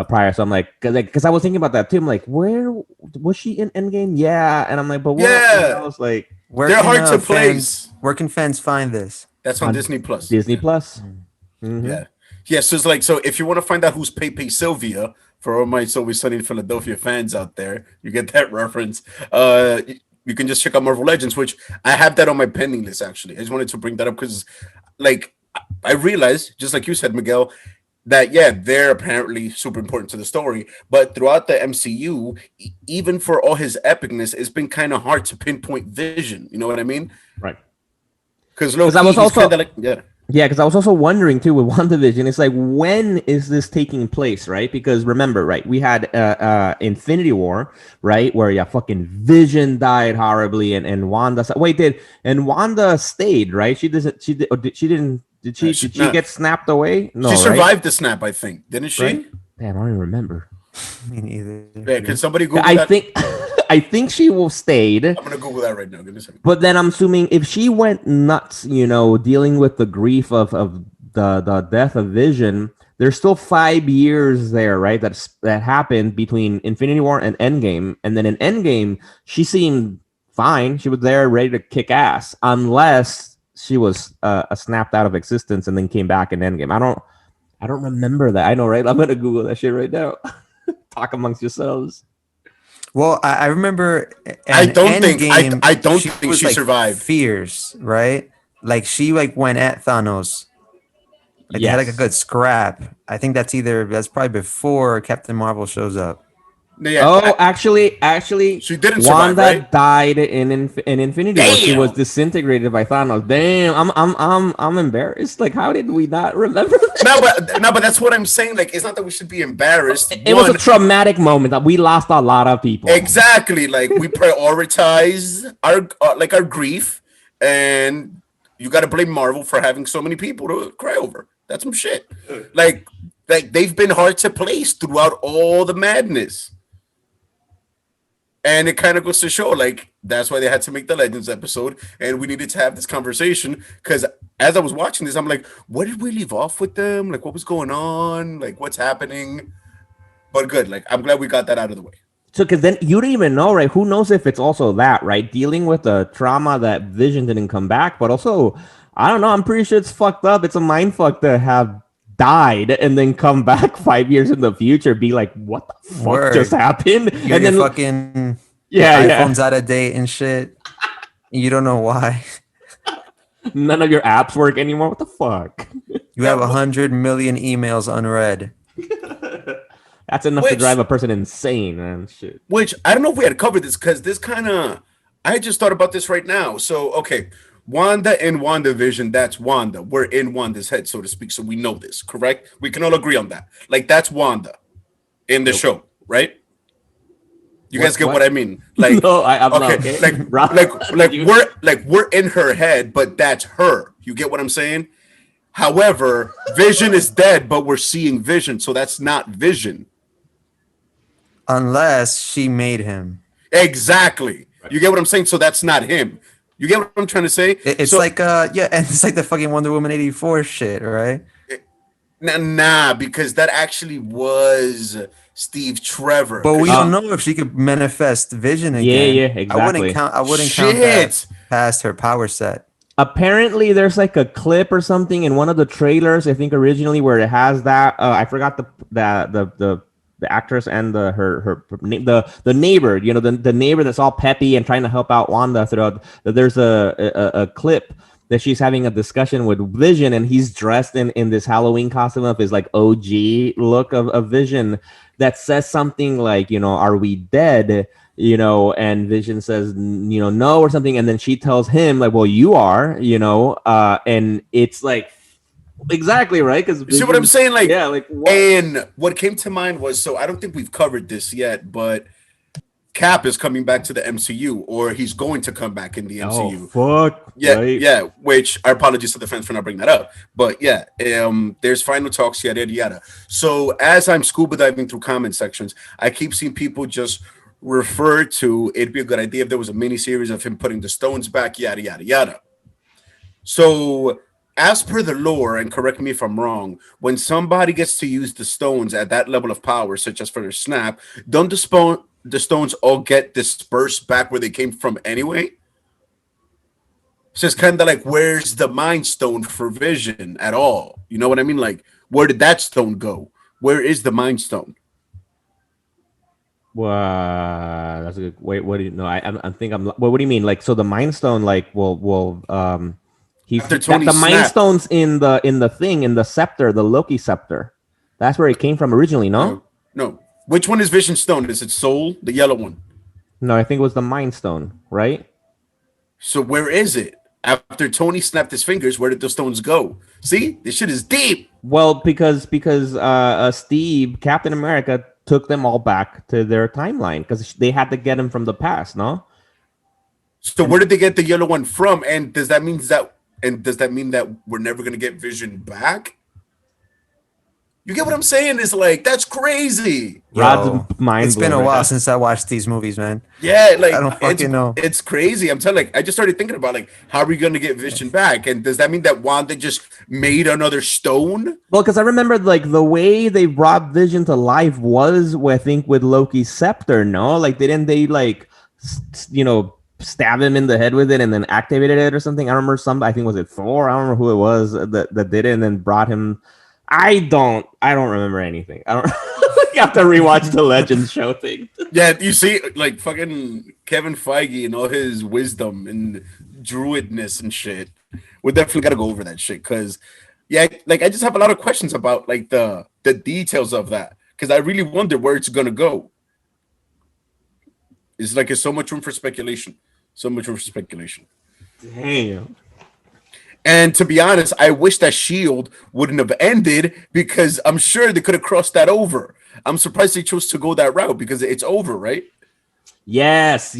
Prior, so I'm like, because I was thinking about that too. I'm like, where was she in Endgame? Yeah, and I'm like, but what? Yeah, I was like, they're hard to place. Where can fans find this? That's on Disney Plus. Disney Plus. Yeah. So it's like, so if you want to find out who's Pepe Sylvia, for all my It's Always Sunny in Philadelphia fans out there, you get that reference. You can just check out Marvel Legends, which I have that on my pending list. Actually, I just wanted to bring that up because, like, I realized, just like you said, Miguel, that they're apparently super important to the story, but throughout the MCU, even for all his epicness, it's been kind of hard to pinpoint Vision. You know what I mean? Right. Because I was also because I was also wondering too with WandaVision, it's like, when is this taking place, right? Because remember, right, we had Infinity War, right, where fucking Vision died horribly, and Wanda Wanda stayed, right? She didn't. Did she get snapped away? No, she survived the snap, I think, didn't she? Right? Damn, I don't even remember. Me neither. Yeah, can somebody Google that? I think she will stayed. I'm gonna Google that right now. Give me a second. But then I'm assuming if she went nuts, dealing with the grief of the death of Vision, there's still 5 years there, right? That happened between Infinity War and Endgame, and then in Endgame, she seemed fine. She was there, ready to kick ass, unless she was snapped out of existence and then came back in Endgame. I don't remember that. I know, right? I'm gonna Google that shit right now. Talk amongst yourselves. Well, I remember. I don't think she survived. Fierce, right? Like she went at Thanos. They had a good scrap. I think that's probably before Captain Marvel shows up. Yeah, actually, she didn't survive. Wanda right? died in Infinity War. She was disintegrated by Thanos. Damn, I'm embarrassed. Like, how did we not remember that? No, but that's what I'm saying. Like, it's not that we should be embarrassed. It was a traumatic moment that we lost a lot of people. Exactly. Like, we prioritize our grief, and you got to blame Marvel for having so many people to cry over. That's some shit. Like they've been hard to place throughout all the madness. And it kind of goes to show, like, that's why they had to make the Legends episode, and we needed to have this conversation, because as I was watching this, I'm like, what did we leave off with them? Like, what was going on? Like, what's happening? But good. Like, I'm glad we got that out of the way. So, because then you don't even know, right? Who knows if it's also that, right? Dealing with the trauma that Vision didn't come back, but also, I don't know. I'm pretty sure it's fucked up. It's a mind fuck to have died and then come back 5 years in the future, be like, what the fuck just happened? And then fucking iPhone's out of date and shit. You don't know why. None of your apps work anymore. What the fuck? You have 100 million emails unread. That's enough to drive a person insane, man. Shit. Which I don't know if we had covered this, because this kind of, I just thought about this right now. So okay, Wanda and WandaVision, that's Wanda. We're in Wanda's head, so to speak, so we know this, correct? We can all agree on that. Like, that's Wanda in the show, right? You guys get what I mean? Like, no, I'm okay, not, like we're in her head, but that's her. You get what I'm saying? However, Vision is dead, but we're seeing Vision, so that's not Vision. Unless she made him. Exactly. You get what I'm saying? So that's not him. You get what I'm trying to say? It's and it's like the fucking Wonder Woman 84 shit, right? Nah, because that actually was Steve Trevor. But we don't know if she could manifest Vision again. Yeah, exactly. I wouldn't count that past her power set. Apparently, there's like a clip or something in one of the trailers, I think originally, where it has that. I forgot the actress and the neighbor, the neighbor that's all peppy and trying to help out Wanda throughout. There's a clip that she's having a discussion with Vision, and he's dressed in this Halloween costume of his like OG look of Vision that says something like, are we dead? And Vision says, no, or something, and then she tells him like, well, you are, and it's like. Exactly right, because see what I'm saying, like what? And what came to mind was, so I don't think we've covered this yet, but Cap is coming back to the MCU, or he's going to come back in the MCU. Oh, fuck. Yeah, right? yeah. Which our apologies to the fans for not bringing that up, but yeah, there's final talks, yada yada yada. So as I'm scuba diving through comment sections, I keep seeing people just refer to it'd be a good idea if there was a mini series of him putting the stones back, yada yada yada. So as per the lore, and correct me if I'm wrong, when somebody gets to use the stones at that level of power, such as for their snap, don't the stones all get dispersed back where they came from anyway? So it's kind of like, where's the Mind Stone for Vision at all? You know what I mean? Like, where did that stone go? Where is the Mind Stone? Wow, that's a good. Wait, what do you know? I think I'm. What do you mean? Like, so the Mind Stone, like, he's After that, Tony the Mind snapped. Stone's in the scepter, the Loki scepter. That's where it came from originally, no? No. Which one is Vision Stone? Is it Soul, the yellow one? No, I think it was the Mind Stone, right? So where is it? After Tony snapped his fingers, where did the stones go? See, this shit is deep. Well, because Steve, Captain America, took them all back to their timeline because they had to get them from the past, no? So where did they get the yellow one from? And does that mean that we're never gonna get Vision back? You get what I'm saying? It's like, that's crazy. Rod's mind. It's been a while since I watched these movies, man. Yeah, like I don't fucking know. It's crazy. I'm telling, like, I just started thinking about, like, how are we gonna get Vision back? And does that mean that Wanda just made another stone? Well, because I remember like the way they brought Vision to life was, I think, with Loki's scepter. No, like they like stab him in the head with it and then activated it or something. I remember I think was it Thor? I don't remember who it was that did it and then brought him. I don't remember anything. I don't. You have to rewatch the Legends show thing. Yeah, you see, like, fucking Kevin Feige and all his wisdom and druidness and shit. We definitely got to go over that shit because, yeah, like, I just have a lot of questions about, like, the details of that because I really wonder where it's gonna go. It's like, there's so much room for speculation. So much room for speculation. Damn. And to be honest, I wish that Shield wouldn't have ended because I'm sure they could have crossed that over. I'm surprised they chose to go that route because it's over, right? Yes.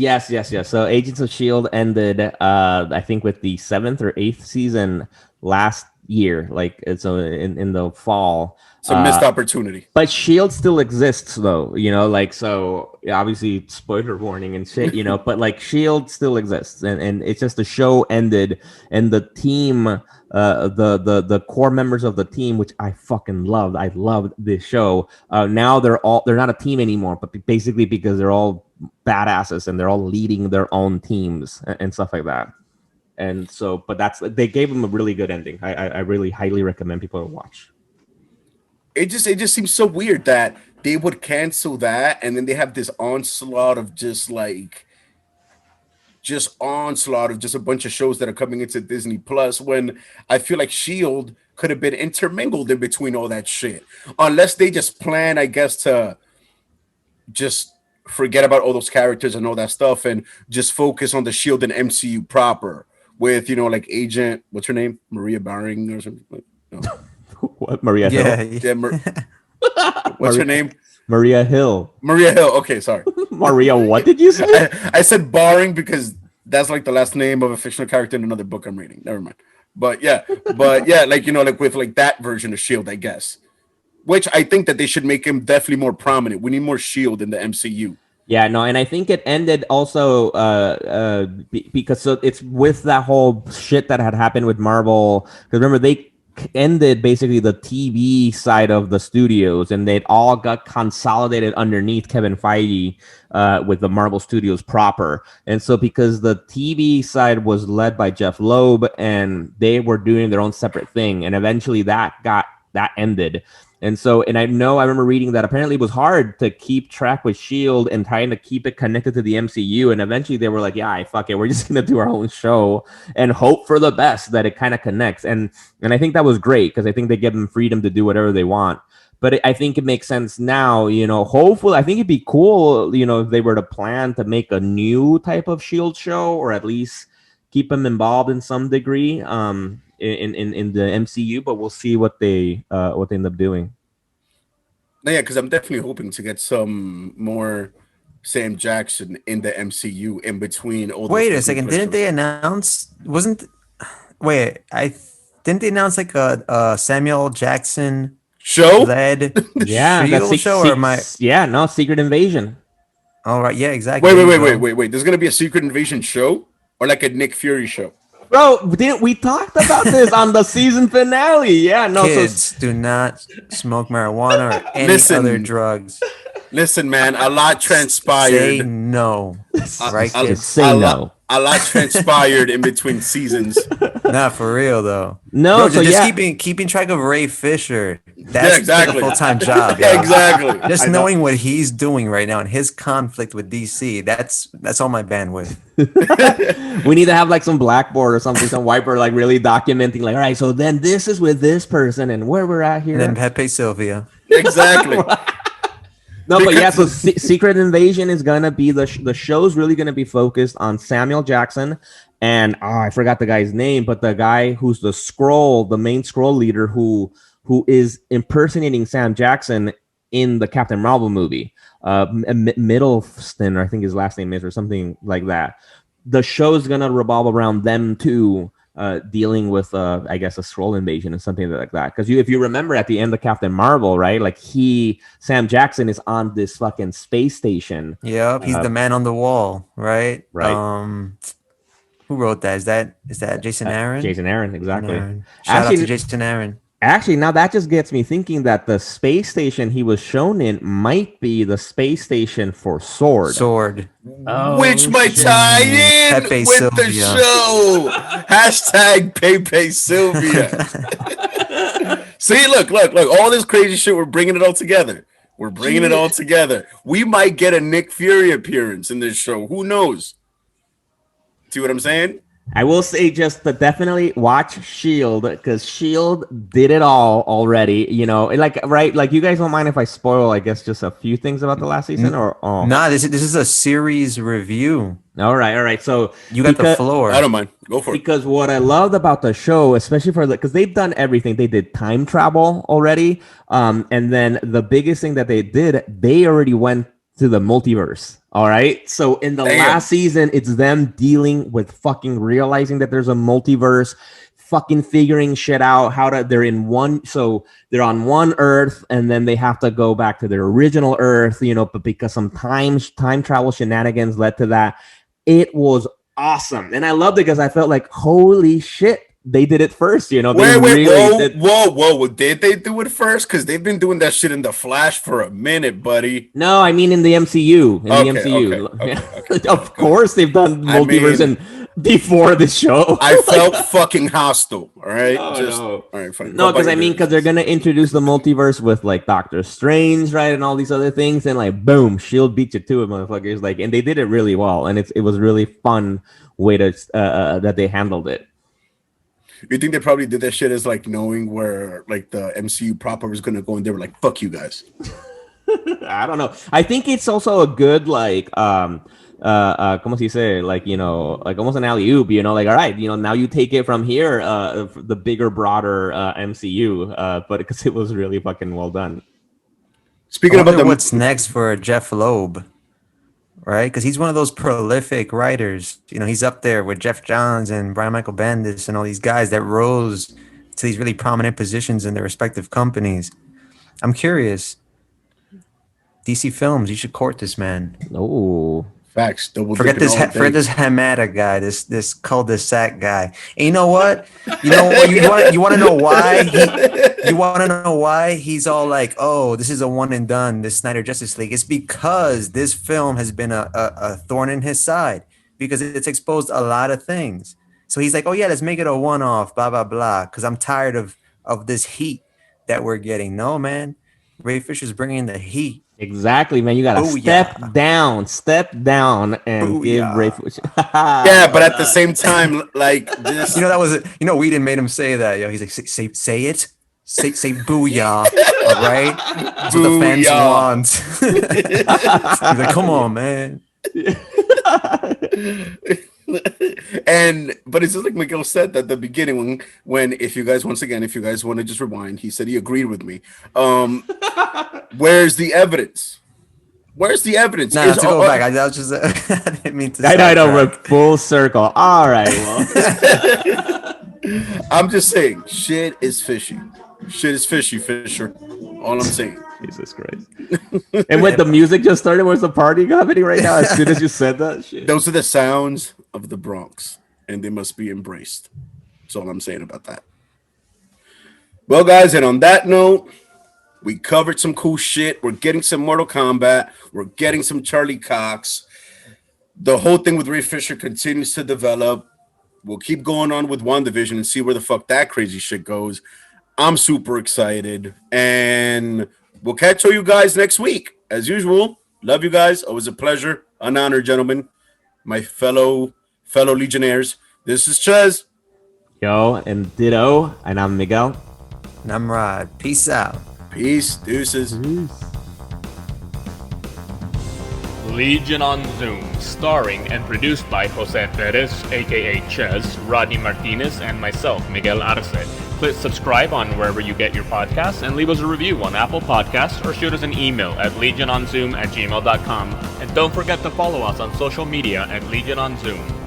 So Agents of Shield ended, I think, with the 7th or 8th season last year, like so in the fall. It's a missed opportunity. But Shield still exists, though. Like, so obviously spoiler warning and shit. But like Shield still exists, and it's just the show ended, and the team, the core members of the team, which I fucking loved. I loved this show. Now they're not a team anymore, but basically because they're all badasses and they're all leading their own teams and stuff like that. And so, but they gave them a really good ending. I really highly recommend people to watch. It just seems so weird that they would cancel that and then they have this onslaught of just a bunch of shows that are coming into Disney Plus when I feel like Shield could have been intermingled in between all that shit. Unless they just plan, I guess, to just forget about all those characters and all that stuff and just focus on the Shield and MCU proper with, like Agent, what's her name? Maria Baring or something? No. What, Maria Hill? Yeah, what's her name? Maria Hill. Maria Hill. Okay, sorry. Maria, what did you say? I said Baring because that's like the last name of a fictional character in another book I'm reading. Never mind. But yeah, like with like that version of Shield, I guess. Which I think that they should make him definitely more prominent. We need more Shield in the MCU. Yeah, no, and I think it ended also because it's with that whole shit that had happened with Marvel. Because remember, they ended basically the TV side of the studios, and they'd all got consolidated underneath Kevin Feige with the Marvel Studios proper. And so because the TV side was led by Jeff Loeb, and they were doing their own separate thing, and eventually that ended. And so, and I remember reading that apparently it was hard to keep track with Shield and trying to keep it connected to the MCU. And eventually they were like, yeah, fuck it. We're just going to do our own show and hope for the best that it kind of connects. And I think that was great because I think they give them freedom to do whatever they want. But I think it makes sense now, hopefully, I think it'd be cool, if they were to plan to make a new type of Shield show or at least keep them involved in some degree. In the MCU, but we'll see what they end up doing. Yeah, because I'm definitely hoping to get some more Sam Jackson in the MCU in between all. Wait a second, didn't they announce? Didn't they announce like a Samuel Jackson show led Yeah, Shield show or my? Yeah, no, Secret Invasion. All right, yeah, exactly. Wait. There's gonna be a Secret Invasion show or like a Nick Fury show. Bro, didn't we talked about this on the season finale? Yeah, no. Kids do not smoke marijuana or any other drugs. Listen, man, a lot transpired. Say no, right, kids? Say no. A lot transpired in between seasons. Not for real though. No, bro, just keeping track of Ray Fisher. That's exactly. a full-time job. Exactly. Just knowing what he's doing right now and his conflict with DC. That's all my bandwidth. We need to have like some blackboard or something, some whiteboard, like really documenting. Like, all right, so then this is with this person and where we're at here. And then Pepe Sylvia. Exactly. No, but yeah, so Secret Invasion is gonna be the show's really gonna be focused on Samuel Jackson and I forgot the guy's name, but the guy who's the main Skrull leader who is impersonating Sam Jackson in the Captain Marvel movie, Middleston, I think his last name is, or something like that. The show is gonna revolve around them two. Dealing with I guess a Skrull invasion and something like that, because if you remember at the end of Captain Marvel, right, like Sam Jackson is on this fucking space station. Yep, he's the man on the wall, right? Who wrote that? Is that Jason Aaron? Jason Aaron, exactly. Shout out to Jason Aaron. Actually, now that just gets me thinking that the space station he was shown in might be the space station for Sword. Oh, which might tie in Pepe with Sylvia. The show. Hashtag Pepe Sylvia. See, look. All this crazy shit, we're bringing it all together. We might get a Nick Fury appearance in this show. Who knows? See what I'm saying? I will say just to definitely watch Shield, because Shield did it all already, you know, like you guys don't mind if I spoil, I guess, just a few things about the last season or Nah, this is a series review. All right. So you got the floor. I don't mind. Go for it. Because what I loved about the show, especially because they've done everything. They did time travel already. And then the biggest thing that they did, they already went to the multiverse. All right. So in the last season, it's them dealing with fucking realizing that there's a multiverse, fucking figuring shit out they're on one Earth and then they have to go back to their original Earth, you know, but because some time travel shenanigans led to that. It was awesome. And I loved it because I felt like, holy shit. They did it first, you know. Whoa! Did they do it first? Because they've been doing that shit in the Flash for a minute, buddy. No, I mean in the MCU. Okay. Of course, they've done multiverse and before the show. I felt fucking hostile. All right, no. All right, fine. No, because they're gonna introduce the multiverse with like Doctor Strange, right, and all these other things, and like boom, Shield beat you to it, motherfuckers. Like, and they did it really well, and it was really fun way to that they handled it. You think they probably did that shit as like knowing where like the MCU proper was gonna go, and they were like, "Fuck you guys." I don't know. I think it's also a good like como se dice, like, you know, like almost an alley-oop, you know, like, all right, you know, now you take it from here, the bigger, broader MCU, but because it was really fucking well done. Speaking about what's next for Jeff Loeb. Right, because he's one of those prolific writers. You know, he's up there with Jeff Johns and Brian Michael Bendis and all these guys that rose to these really prominent positions in their respective companies. I'm curious. DC Films, you should court this man. Oh, facts. Forget this Hamada guy, this cul-de-sac guy. And you know what? You want to know why? You want to know why he's all like, "Oh, this is a one and done, this Snyder Justice League." It's because this film has been a thorn in his side because it's exposed a lot of things. So he's like, "Oh yeah, let's make it a one-off, blah blah blah," because I'm tired of this heat that we're getting. No, man, Ray Fisher's bringing the heat. Exactly, man. You gotta step down, and give Ray Fisher. Yeah, but at the same time, like this, that was it. Whedon made him say that. He's like, say it. Say booyah, all right? That's what the fans want. He's like, come on, man. But it's just like Miguel said at the beginning when if you guys want to just rewind, he said he agreed with me. Where's the evidence? Where's the evidence? No, to go back. I was just I didn't mean to. I know we're full circle. All right, well. I'm just saying, shit is fishy. Shit is fishy, Fisher. All I'm saying. Jesus Christ. And when the music just started, where's the party happening right now? As soon as you said that shit. Those are the sounds of the Bronx, and they must be embraced. That's all I'm saying about that. Well, guys, and on that note, we covered some cool shit. We're getting some Mortal Kombat. We're getting some Charlie Cox. The whole thing with Ray Fisher continues to develop. We'll keep going on with WandaVision and see where the fuck that crazy shit goes. I'm super excited. And we'll catch all you guys next week. As usual, love you guys. Always a pleasure. An honor, gentlemen. My fellow Legionnaires. This is Chez. Yo, and ditto. And I'm Miguel. And I'm Rod. Peace out. Peace. Deuces. Legion on Zoom, starring and produced by Jose Perez, aka Chez, Rodney Martinez, and myself, Miguel Arce. Click subscribe on wherever you get your podcasts and leave us a review on Apple Podcasts or shoot us an email at legiononzoom@gmail.com. And don't forget to follow us on social media at Legion on Zoom.